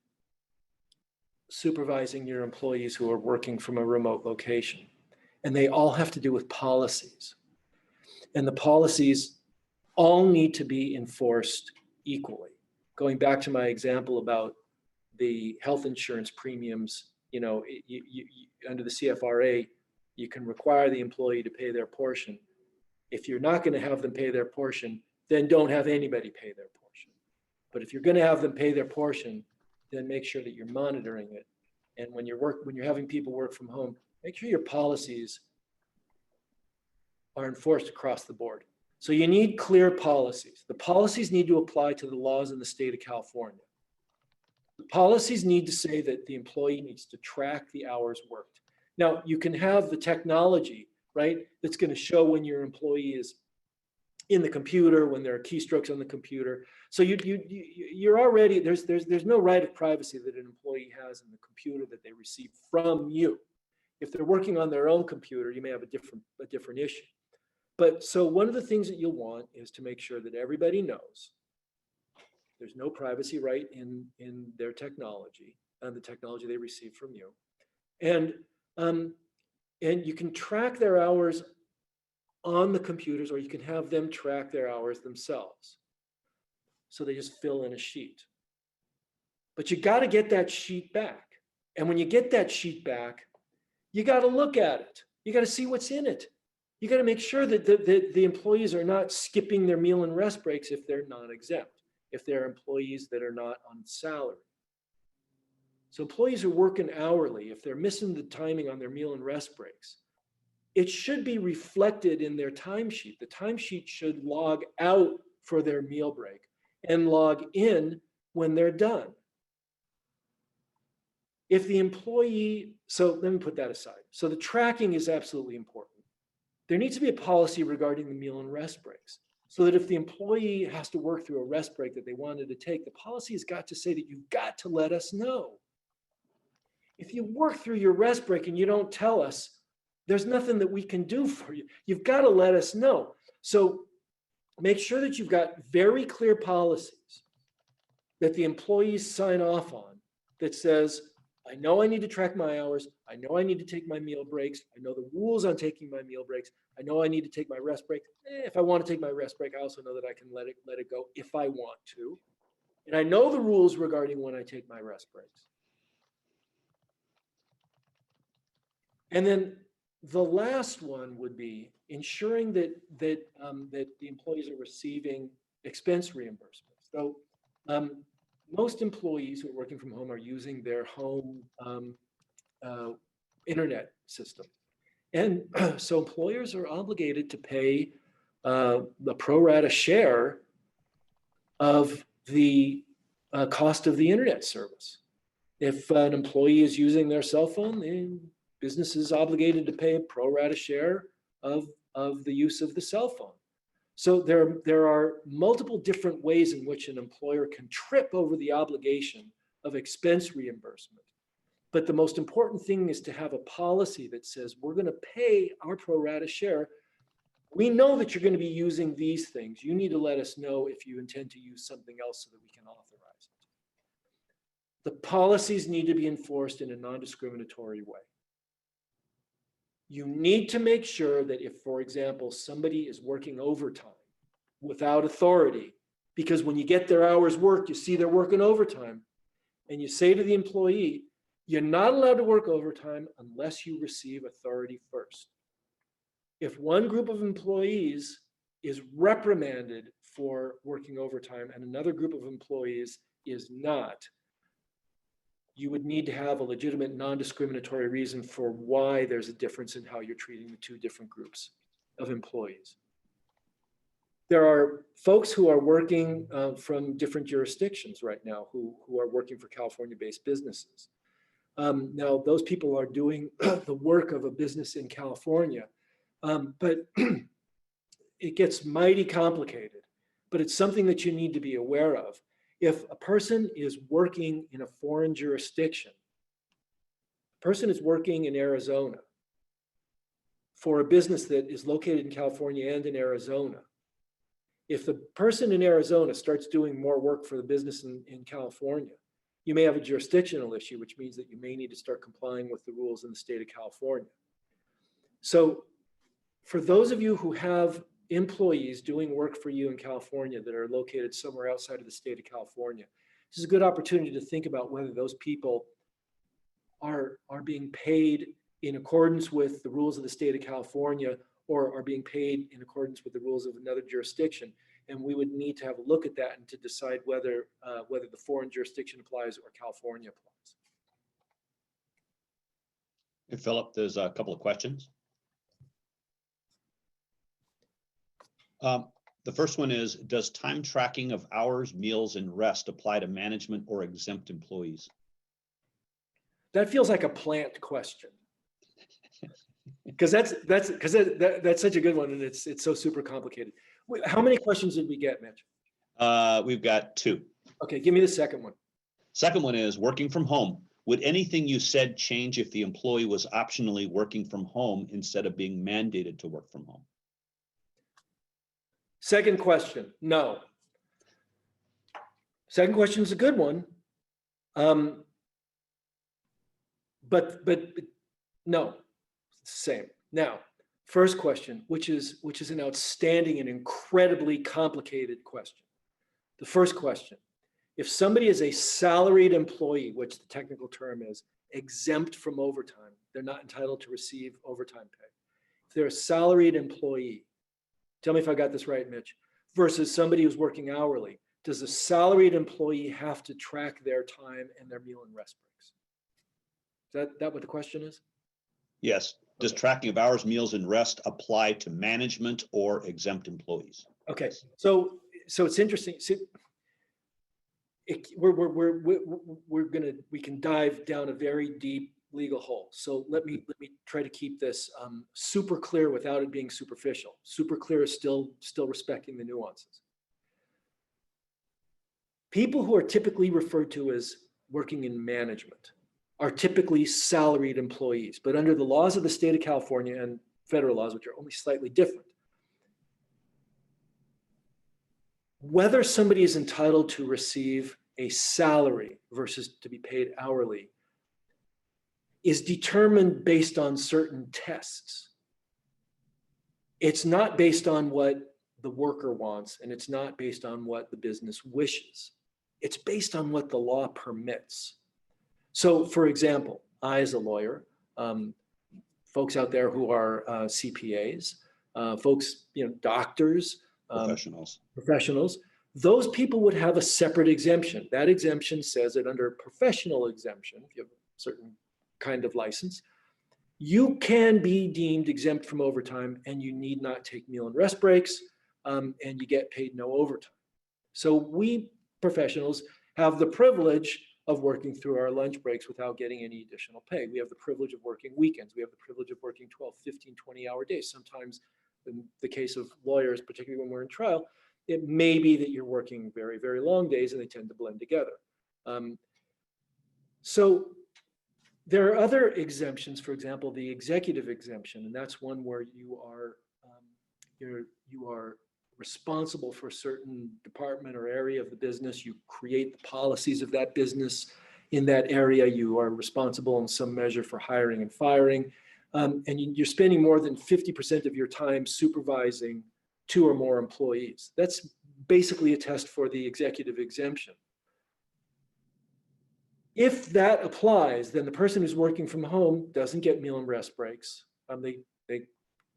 supervising your employees who are working from a remote location. And they all have to do with policies. And the policies all need to be enforced equally. Going back to my example about the health insurance premiums, under the CFRA, you can require the employee to pay their portion. If you're not going to have them pay their portion, then don't have anybody pay their portion. But if you're going to have them pay their portion, then make sure that you're monitoring it. And when you're having people work from home, make sure your policies are enforced across the board. So you need clear policies. The policies need to apply to the laws in the state of California. The policies need to say that the employee needs to track the hours worked. Now, you can have the technology, right, that's going to show when your employee is in the computer, when there are keystrokes on the computer. So you're already, there's no right of privacy that an employee has in the computer that they receive from you. If they're working on their own computer, you may have a different issue. But so one of the things that you'll want is to make sure that everybody knows there's no privacy right in their technology and the technology they receive from you. And you can track their hours on the computers, or you can have them track their hours themselves. So they just fill in a sheet. But you got to get that sheet back. And when you get that sheet back, you got to look at it. You got to see what's in it. You got to make sure that the employees are not skipping their meal and rest breaks if they're non-exempt, if they're employees that are not on salary. So employees are working hourly. If they're missing the timing on their meal and rest breaks, it should be reflected in their timesheet. The timesheet should log out for their meal break and log in when they're done. If the employee, so let me put that aside. So the tracking is absolutely important. There needs to be a policy regarding the meal and rest breaks, so that if the employee has to work through a rest break that they wanted to take, the policy has got to say that you've got to let us know. If you work through your rest break and you don't tell us, there's nothing that we can do for you. You've got to let us know. So make sure that you've got very clear policies that the employees sign off on that says, I know I need to track my hours. I know I need to take my meal breaks. I know the rules on taking my meal breaks. I know I need to take my rest break. If I want to take my rest break, I also know that I can let it go if I want to. And I know the rules regarding when I take my rest breaks. And then the last one would be ensuring that the employees are receiving expense reimbursement. So most employees who are working from home are using their home internet system. And so employers are obligated to pay the pro rata share of the cost of the internet service. If an employee is using their cell phone, the business is obligated to pay a pro rata share of the use of the cell phone. So there are multiple different ways in which an employer can trip over the obligation of expense reimbursement. But the most important thing is to have a policy that says we're going to pay our pro rata share. We know that you're going to be using these things. You need to let us know if you intend to use something else so that we can authorize it. The policies need to be enforced in a non-discriminatory way. You need to make sure that if, for example, somebody is working overtime without authority, because when you get their hours worked, you see they're working overtime, and you say to the employee, you're not allowed to work overtime unless you receive authority first. If one group of employees is reprimanded for working overtime and another group of employees is not, you would need to have a legitimate non-discriminatory reason for why there's a difference in how you're treating the two different groups of employees. There are folks who are working from different jurisdictions right now who are working for California-based businesses. Now, those people are doing the work of a business in California, but it gets mighty complicated, but it's something that you need to be aware of. If a person is working in a foreign jurisdiction, a person is working in Arizona for a business that is located in California and in Arizona. If the person in Arizona starts doing more work for the business in California, you may have a jurisdictional issue, which means that you may need to start complying with the rules in the state of California. So for those of you who have employees doing work for you in California that are located somewhere outside of the state of California, this is a good opportunity to think about whether those people are being paid in accordance with the rules of the state of California or are being paid in accordance with the rules of another jurisdiction. And we would need to have a look at that and to decide whether the foreign jurisdiction applies or California applies. Hey, Philip, there's a couple of questions. The first one is, does time tracking of hours, meals, and rest apply to management or exempt employees? That feels like a plant question. Because that's such a good one, and it's so super complicated. Wait, how many questions did we get, Mitch? We've got two. Okay, give me the second one. Second one is working from home. Would anything you said change if the employee was optionally working from home instead of being mandated to work from home? Second question, no. Second question is a good one. But no, it's the same. Now, first question, which is an outstanding and incredibly complicated question. The first question, if somebody is a salaried employee, which the technical term is, exempt from overtime, they're not entitled to receive overtime pay. If they're a salaried employee, tell me if I got this right, Mitch, versus somebody who's working hourly, does a salaried employee have to track their time and their meal and rest breaks? Is that what the question is? Yes. Does tracking of hours, meals, and rest apply to management or exempt employees? Okay, Yes. so it's interesting. So we can dive down a very deep legal hole. So let me try to keep this super clear without it being superficial. Super clear is still respecting the nuances. People who are typically referred to as working in management are typically salaried employees, but under the laws of the state of California and federal laws, which are only slightly different, whether somebody is entitled to receive a salary versus to be paid hourly is determined based on certain tests. It's not based on what the worker wants, and it's not based on what the business wishes. It's based on what the law permits. So, for example, I, as a lawyer, folks out there who are CPAs, folks, doctors, professionals, those people would have a separate exemption. That exemption says that under professional exemption, if you have a certain kind of license, you can be deemed exempt from overtime and you need not take meal and rest breaks, and you get paid no overtime. So we professionals have the privilege of working through our lunch breaks without getting any additional pay. We have the privilege of working weekends. We have the privilege of working 12, 15, 20-hour days. Sometimes in the case of lawyers, particularly when we're in trial, it may be that you're working very, very long days and they tend to blend together. So there are other exemptions, for example, the executive exemption, and that's one where you are responsible for a certain department or area of the business. You create the policies of that business in that area. You are responsible in some measure for hiring and firing. And you're spending more than 50% of your time supervising 2 or more employees. That's basically a test for the executive exemption. If that applies, then the person who's working from home doesn't get meal and rest breaks. They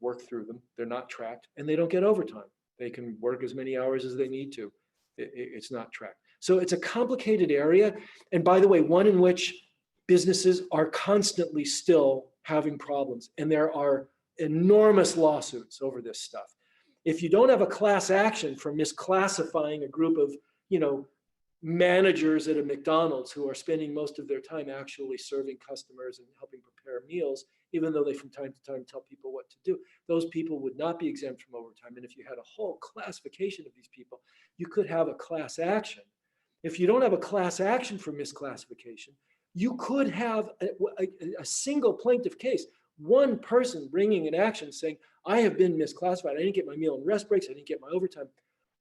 work through them. They're not tracked, and they don't get overtime. They can work as many hours as they need to. It's not tracked. So it's a complicated area. And by the way, one in which businesses are constantly still having problems. And there are enormous lawsuits over this stuff. If you don't have a class action for misclassifying a group of, managers at a McDonald's who are spending most of their time actually serving customers and helping prepare meals, even though they from time to time tell people what to do, those people would not be exempt from overtime. And if you had a whole classification of these people, you could have a class action. If you don't have a class action for misclassification, you could have a single plaintiff case, one person bringing an action saying, I have been misclassified. I didn't get my meal and rest breaks. I didn't get my overtime.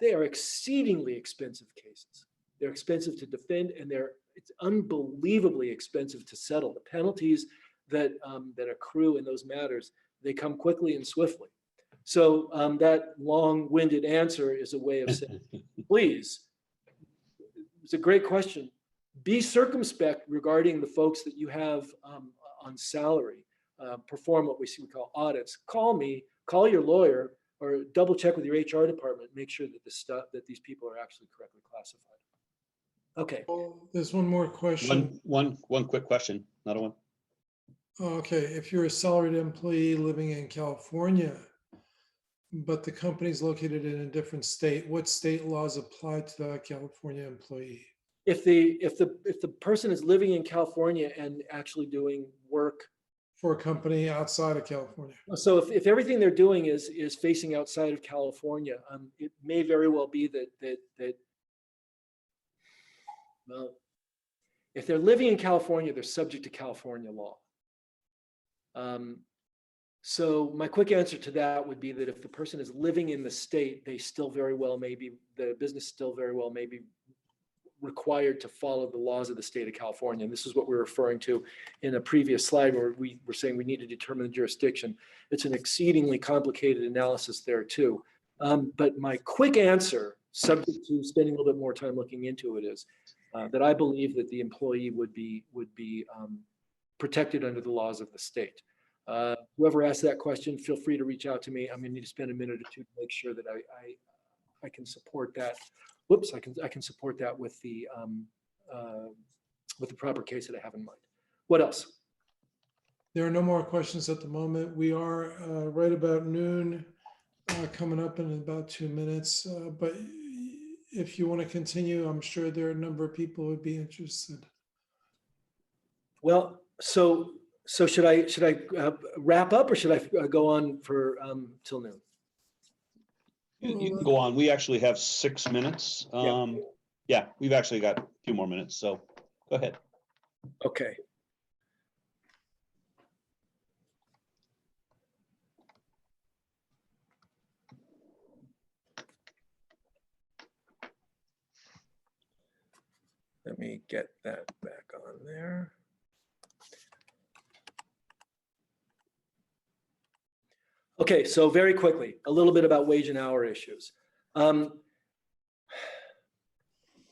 They are exceedingly expensive cases. They're expensive to defend, and it's unbelievably expensive to settle. The penalties that accrue in those matters, they come quickly and swiftly. So that long-winded answer is a way of saying, please, it's a great question. Be circumspect regarding the folks that you have on salary. Perform what we call audits. Call me, call your lawyer, or double check with your HR department. Make sure that these people are actually correctly classified. Okay. Well, there's one more question. One quick question, another one. Okay, if you're a salaried employee living in California, but the company's located in a different state, what state laws apply to that California employee? If the person is living in California and actually doing work for a company outside of California. So if everything they're doing is facing outside of California, it may very well be that well, if they're living in California, they're subject to California law. So my quick answer to that would be that if the person is living in the state, they still very well may be, the business still very well may be required to follow the laws of the state of California. And this is what we're referring to in a previous slide where we were saying we need to determine the jurisdiction. It's an exceedingly complicated analysis there too. But my quick answer, subject to spending a little bit more time looking into it, is that I believe that the employee would be protected under the laws of the state. Whoever asked that question, feel free to reach out to me. I'm going to need to spend a minute or two to make sure that I can support that. Whoops, I can support that with the proper case that I have in mind. What else? There are no more questions at the moment. We are right about noon, coming up in about 2 minutes. But if you want to continue, I'm sure there are a number of people who would be interested. Well, so should I wrap up, or should I go on for till noon? You can go on. We actually have 6 minutes. Yeah, we've actually got a few more minutes, so go ahead. Okay. Let me get that back on there. Okay, so very quickly, a little bit about wage and hour issues.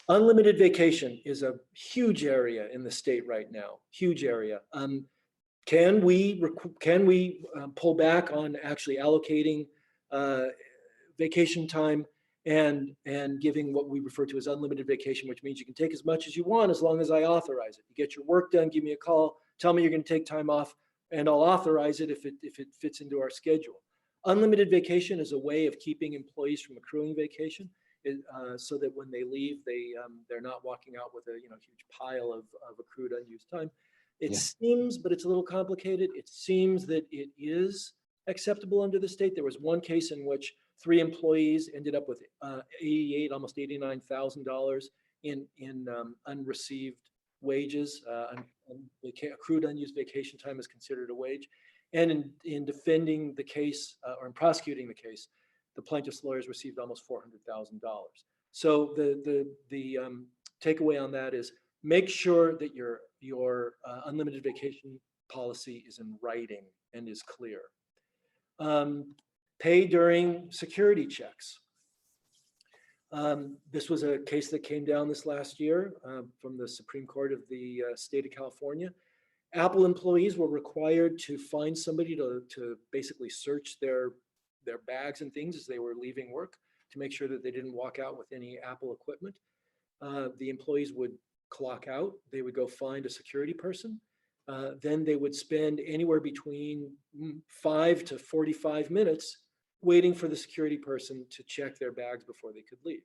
Unlimited vacation is a huge area in the state right now, huge area. Can we pull back on actually allocating vacation time and giving what we refer to as unlimited vacation, which means you can take as much as you want as long as I authorize it. You get your work done, give me a call, tell me you're going to take time off, and I'll authorize it if it fits into our schedule. Unlimited vacation is a way of keeping employees from accruing vacation, so that when they leave, they're not walking out with a huge pile of accrued unused time. It seems, but it's a little complicated. It seems that it is acceptable under the state. There was one case in which 3 employees ended up with almost $89,000 in unreceived wages. Accrued unused vacation time is considered a wage. And in defending the case or in prosecuting the case, the plaintiff's lawyers received almost $400,000. So the takeaway on that is make sure that your unlimited vacation policy is in writing and is clear. Pay during security checks. This was a case that came down this last year from the Supreme Court of the state of California. Apple employees were required to find somebody to basically search their bags and things as they were leaving work to make sure that they didn't walk out with any Apple equipment. The employees would clock out. They would go find a security person. Then they would spend anywhere between 5 to 45 minutes waiting for the security person to check their bags before they could leave.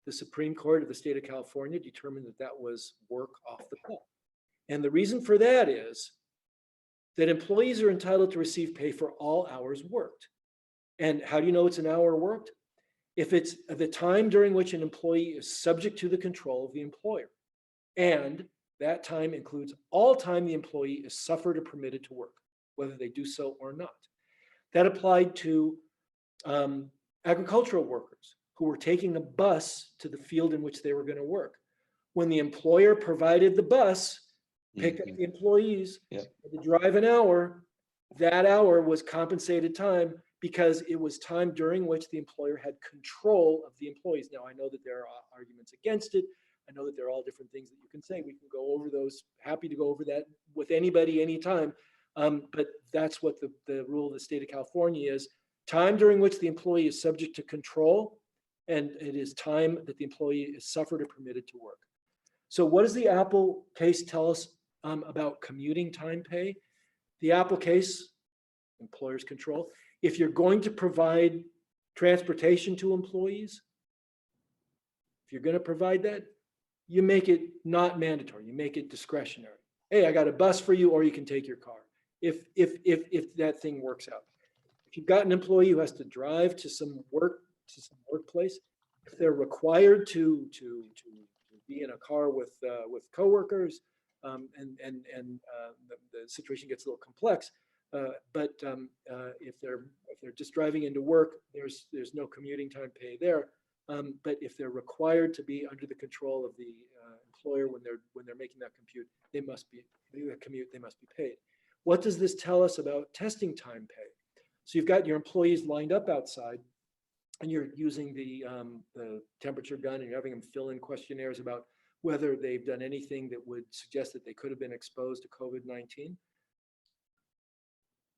The Supreme Court of the state of California determined that that was work off the clock. And the reason for that is that employees are entitled to receive pay for all hours worked. And how do you know it's an hour worked? If it's the time during which an employee is subject to the control of the employer. And that time includes all time the employee is suffered or permitted to work, whether they do so or not. That applied to agricultural workers who were taking a bus to the field in which they were going to work. When the employer provided the bus, picked up the employees, to drive an hour, that hour was compensated time because it was time during which the employer had control of the employees. Now, I know that there are arguments against it. I know that there are all different things that you can say. We can go over those. Happy to go over that with anybody, anytime. But that's what the rule of the state of California is. Time during which the employee is subject to control, and it is time that the employee is suffered or permitted to work. So what does the Apple case tell us about commuting time pay? The Apple case, employer's control. If you're going to provide transportation to employees, if you're going to provide that, you make it not mandatory. You make it discretionary. Hey, I got a bus for you, or you can take your car. If that thing works out. If you've got an employee who has to drive to some workplace, if they're required to be in a car with coworkers, and the situation gets a little complex. But if they're just driving into work, there's no commuting time pay there. But if they're required to be under the control of the employer when they're making that commute, they must be paid. What does this tell us about testing time pay? So you've got your employees lined up outside, and you're using the temperature gun, and you're having them fill in questionnaires about whether they've done anything that would suggest that they could have been exposed to COVID-19.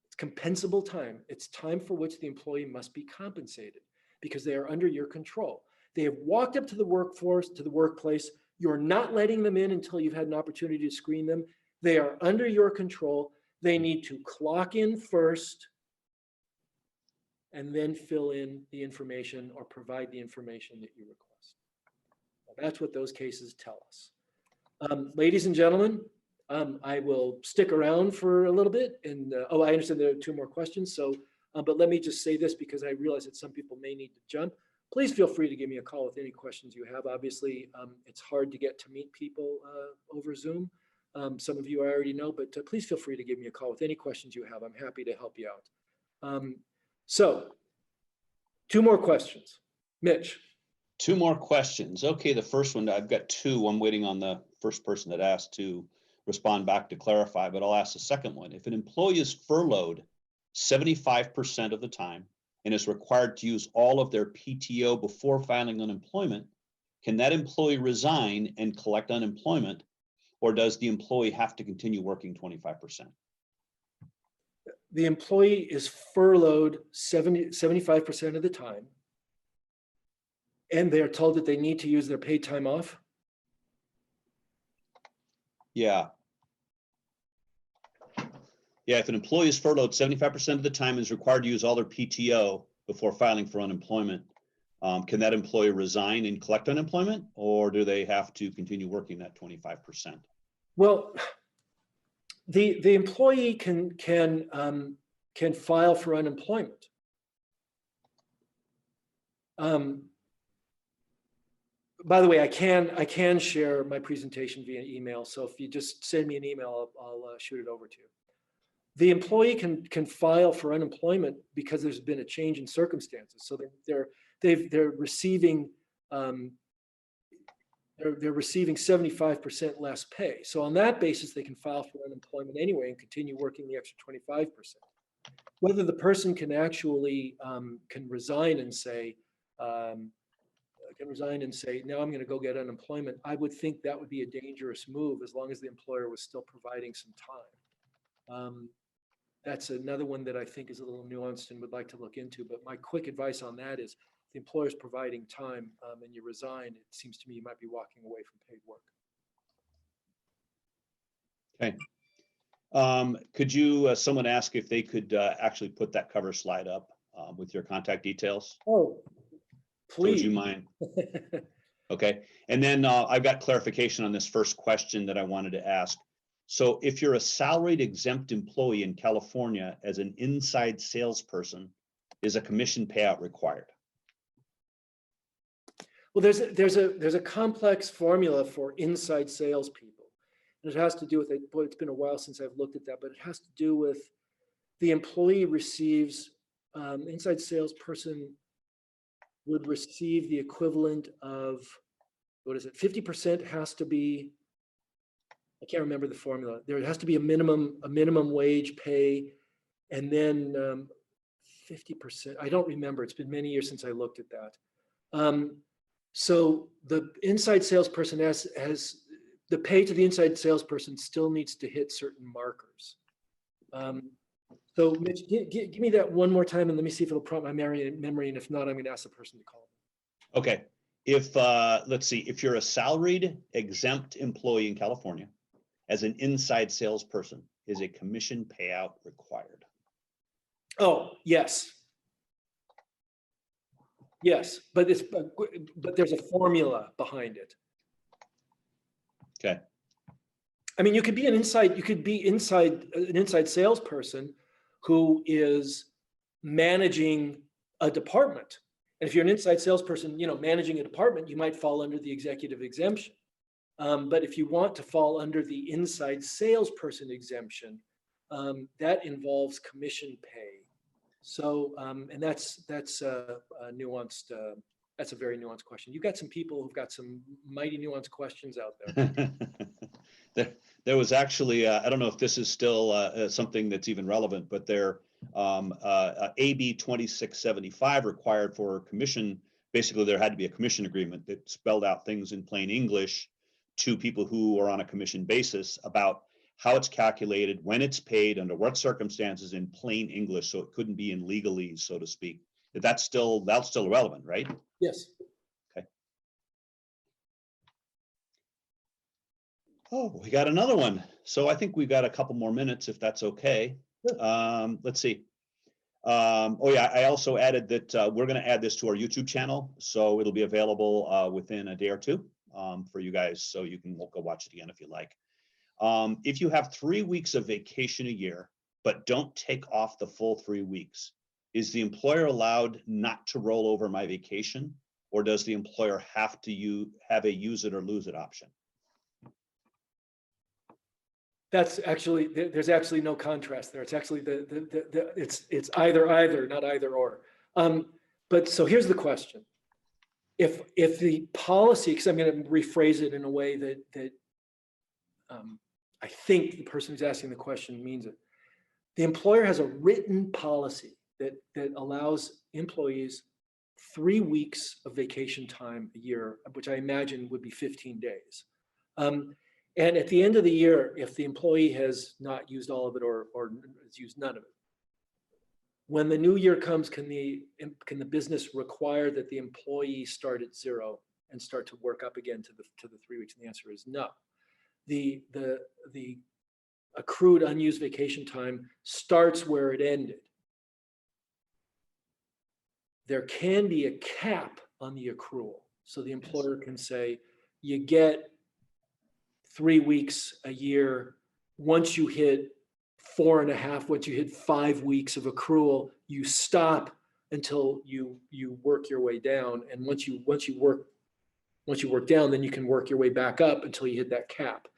It's compensable time. It's time for which the employee must be compensated because they are under your control. They have walked up to the workforce, to the workplace. You're not letting them in until you've had an opportunity to screen them. They are under your control. They need to clock in first and then fill in the information or provide the information that you request. That's what those cases tell us. Ladies and gentlemen, I will stick around for a little bit. And oh, I understand there are 2 more questions. So, but let me just say this because I realize that some people may need to jump. Please feel free to give me a call with any questions you have. Obviously, it's hard to get to meet people over Zoom. Some of you I already know, but please feel free to give me a call with any questions you have. I'm happy to help you out. So 2 more questions. Mitch. 2 more questions. Okay, the first one, I've got 2. I'm waiting on the first person that asked to respond back to clarify, but I'll ask the second one. If an employee is furloughed 75% of the time and is required to use all of their PTO before filing unemployment, can that employee resign and collect unemployment, or does the employee have to continue working 25%? The employee is furloughed 75% of the time, and they're told that they need to use their paid time off? Yeah. Yeah, if an employee is furloughed 75% of the time and is required to use all their PTO before filing for unemployment, can that employee resign and collect unemployment, or do they have to continue working that 25%? Well, the employee can file for unemployment. By the way, I can share my presentation via email. So if you just send me an email, I'll shoot it over to you. The employee can file for unemployment because there's been a change in circumstances. So they're receiving they're receiving 75% less pay. So on that basis, they can file for unemployment anyway and continue working the extra 25%. Whether the person can actually can resign and say now I'm going to go get unemployment, I would think that would be a dangerous move as long as the employer was still providing some time. That's another one that I think is a little nuanced and would like to look into. But my quick advice on that is, if the employer is providing time and you resign, it seems to me you might be walking away from paid work. Okay. Could you, someone ask if they could actually put that cover slide up with your contact details? Oh, please. So would you mind? Okay. And then I've got clarification on this first question that I wanted to ask. So if you're a salaried exempt employee in California as an inside salesperson, is a commission payout required? Well, there's a complex formula for inside salespeople. And it has to do with it. Boy, it's been a while since I've looked at that, but it has to do with the employee receives, inside salesperson would receive the equivalent of, what is it? 50% has to be, I can't remember the formula. There has to be a minimum wage pay, and then 50%. I don't remember. It's been many years since I looked at that. So the inside salesperson has the pay to the inside salesperson still needs to hit certain markers. So Mitch, give me that one more time and let me see if it'll prompt my memory. And if not, I'm going to ask the person to call. Okay. If let's see, if you're a salaried exempt employee in California as an inside salesperson, is a commission payout required? Oh, yes. Yes, but there's a formula behind it. Okay. I mean, you could be an inside salesperson who is managing a department. And if you're an inside salesperson, managing a department, you might fall under the executive exemption. But if you want to fall under the inside salesperson exemption, that involves commission pay. So, and that's a nuanced. That's a very nuanced question. You've got some people who've got some mighty nuanced questions out there. There was actually, I don't know if this is still something that's even relevant, but AB 2675 required for commission. Basically, there had to be a commission agreement that spelled out things in plain English to people who are on a commission basis about how it's calculated, when it's paid, under what circumstances, in plain English, so it couldn't be in legalese, so to speak. That's still relevant, right? Yes. Oh, we got another one. So I think we've got a couple more minutes, if that's okay. Let's see. Oh yeah, I also added that we're going to add this to our YouTube channel, so it'll be available within a day or two for you guys, so you can go watch it again if you like. If you have 3 weeks of vacation a year, but don't take off the full 3 weeks, is the employer allowed not to roll over my vacation, or does the employer have to have a use it or lose it option? That's actually, there's actually no contrast there. It's actually it's either, not either or. But so here's the question. If the policy, because I'm going to rephrase it in a way that I think the person who's asking the question means it. The employer has a written policy that allows employees 3 weeks of vacation time a year, which I imagine would be 15 days. And at the end of the year, if the employee has not used all of it or has used none of it, when the new year comes, can the business require that the employee start at 0 and start to work up again to the 3 weeks? And the answer is no. The accrued unused vacation time starts where it ended. There can be a cap on the accrual. So the employer can say, you get 3 weeks a year. Once you hit 4.5, once you hit 5 weeks of accrual, you stop until you work your way down. And once you work down, then you can work your way back up until you hit that cap.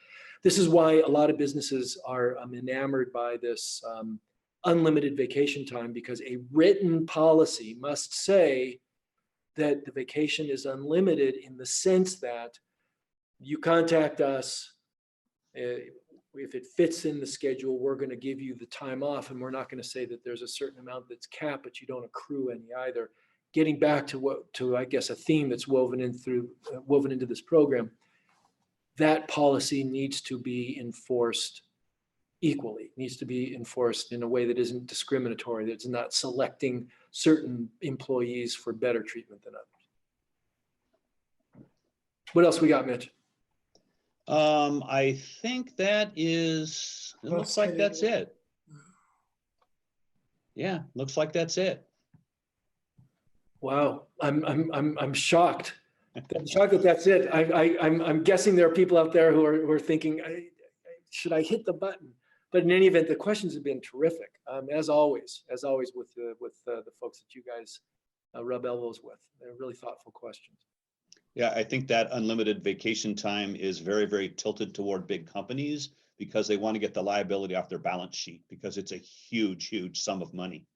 This is why a lot of businesses are enamored by this unlimited vacation time, because a written policy must say that the vacation is unlimited in the sense that you contact us, if it fits in the schedule, we're going to give you the time off, and we're not going to say that there's a certain amount that's capped, but you don't accrue any either. Getting back to I guess a theme that's woven into this program, that policy needs to be enforced equally, needs to be enforced in a way that isn't discriminatory, that's not selecting certain employees for better treatment than others. What else we got, Mitch? I think that is, it looks like that's it. Yeah, looks like that's it. Wow, I'm shocked. I'm shocked that that's it. I'm guessing there are people out there who are thinking, should I hit the button? But in any event, the questions have been terrific, as always with the folks that you guys rub elbows with. They're really thoughtful questions. Yeah, I think that unlimited vacation time is very, very tilted toward big companies because they want to get the liability off their balance sheet, because it's a huge, huge sum of money.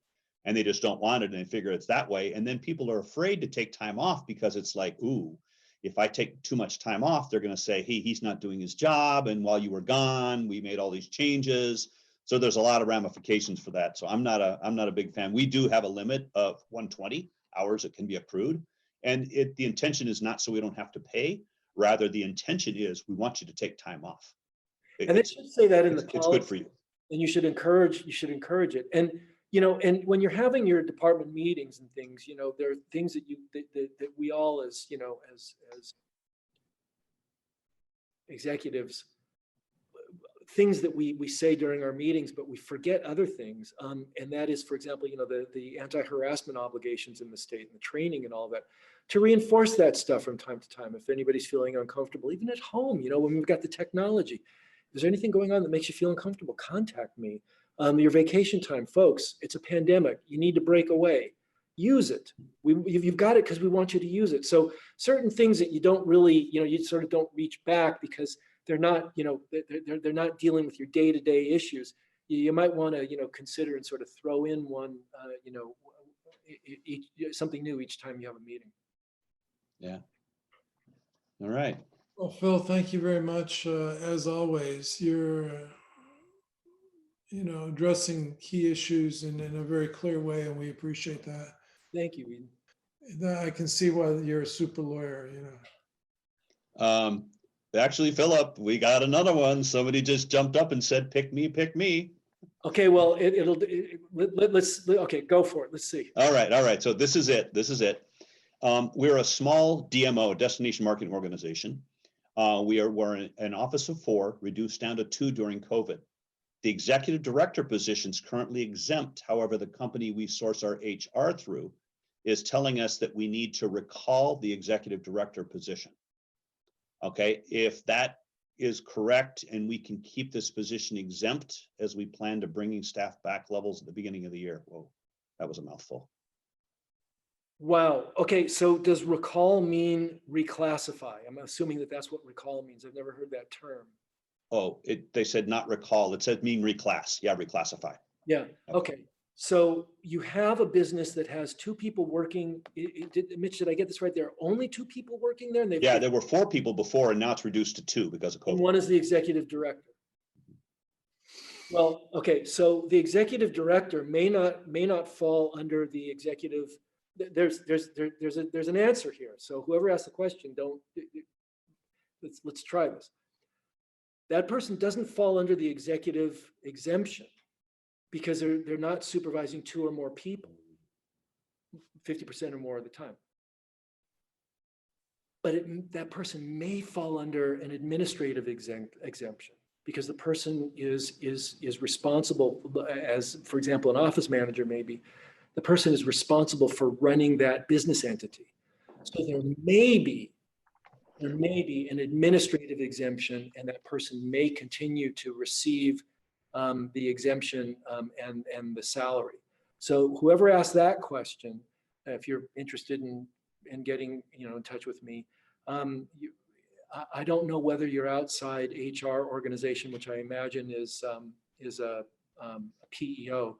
And they just don't want it, and they figure it's that way. And then people are afraid to take time off because it's like, ooh, if I take too much time off, they're going to say, hey, he's not doing his job. And while you were gone, we made all these changes. So there's a lot of ramifications for that. So I'm not a big fan. We do have a limit of 120 hours that can be accrued. And the intention is not so we don't have to pay. Rather, the intention is we want you to take time off. And they should say that in the policy. It's good for you. And you should encourage it. And and when you're having your department meetings and things, there are things that that we all as executives, things that we say during our meetings, but we forget other things. And that is, for example, the anti-harassment obligations in the state and the training and all that, to reinforce that stuff from time to time. If anybody's feeling uncomfortable, even at home, when we've got the technology, is there anything going on that makes you feel uncomfortable? Contact me. Your vacation time, folks, it's a pandemic. You need to break away. Use it. You've got it because we want you to use it. So certain things that you don't really, you sort of don't reach back because they're not, they're not dealing with your day-to-day issues. You might want to, consider and sort of throw in one, something new each time you have a meeting. Yeah. All right. Well, Phil, thank you very much. As always, you're, addressing key issues in a very clear way, and we appreciate that. Thank you, Eden. I can see why you're a super lawyer, Actually, Philip, we got another one. Somebody just jumped up and said, pick me, pick me. Okay, well, okay, go for it. Let's see. All right. So this is it. This is it. We're a small DMO, destination marketing organization. We're an office of 4, reduced down to 2 during COVID. The executive director position is currently exempt. However, the company we source our HR through is telling us that we need to recall the executive director position. Okay, if that is correct and we can keep this position exempt as we plan to bringing staff back levels at the beginning of the year. Whoa, that was a mouthful. Wow. Okay, so does recall mean reclassify? I'm assuming that that's what recall means. I've never heard that term. Oh, they said not recall. It said mean reclass. Yeah, reclassify. Yeah. Okay. So you have a business that has 2 people working. Mitch, did I get this right? There are only 2 people working there, and Yeah, there were 4 people before, and now it's reduced to 2 because of COVID. And one is the executive director. Well, okay. So the executive director may not fall under the executive. There's an answer here. So whoever asked the question, let's try this. That person doesn't fall under the executive exemption because they're not supervising 2 or more people 50% or more of the time. But that person may fall under an administrative exemption because the person is responsible, as for example, an office manager maybe, the person is responsible for running that business entity. So there may be an administrative exemption, and that person may continue to receive the exemption and the salary. So whoever asked that question, if you're interested in getting in touch with me, I don't know whether your outside HR organization, which I imagine is a PEO,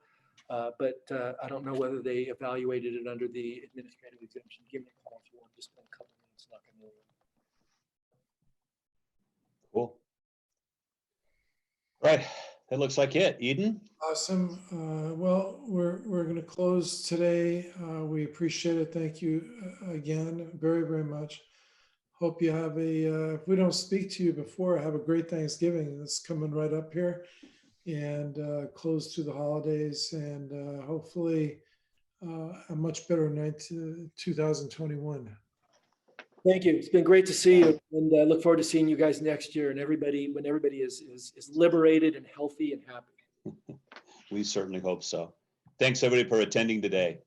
but I don't know whether they evaluated it under the administrative exemption. Give me a call if you want to spend a couple minutes knocking it over. Cool. Right. That looks like it. Eden? Awesome. Well, we're going to close today. We appreciate it. Thank you again very, very much. Hope you have if we don't speak to you before, have a great Thanksgiving. It's coming right up here, and close to the holidays, and hopefully a much better night to 2021. Thank you. It's been great to see you, and I look forward to seeing you guys next year, and when everybody is liberated and healthy and happy. We certainly hope so. Thanks everybody for attending today.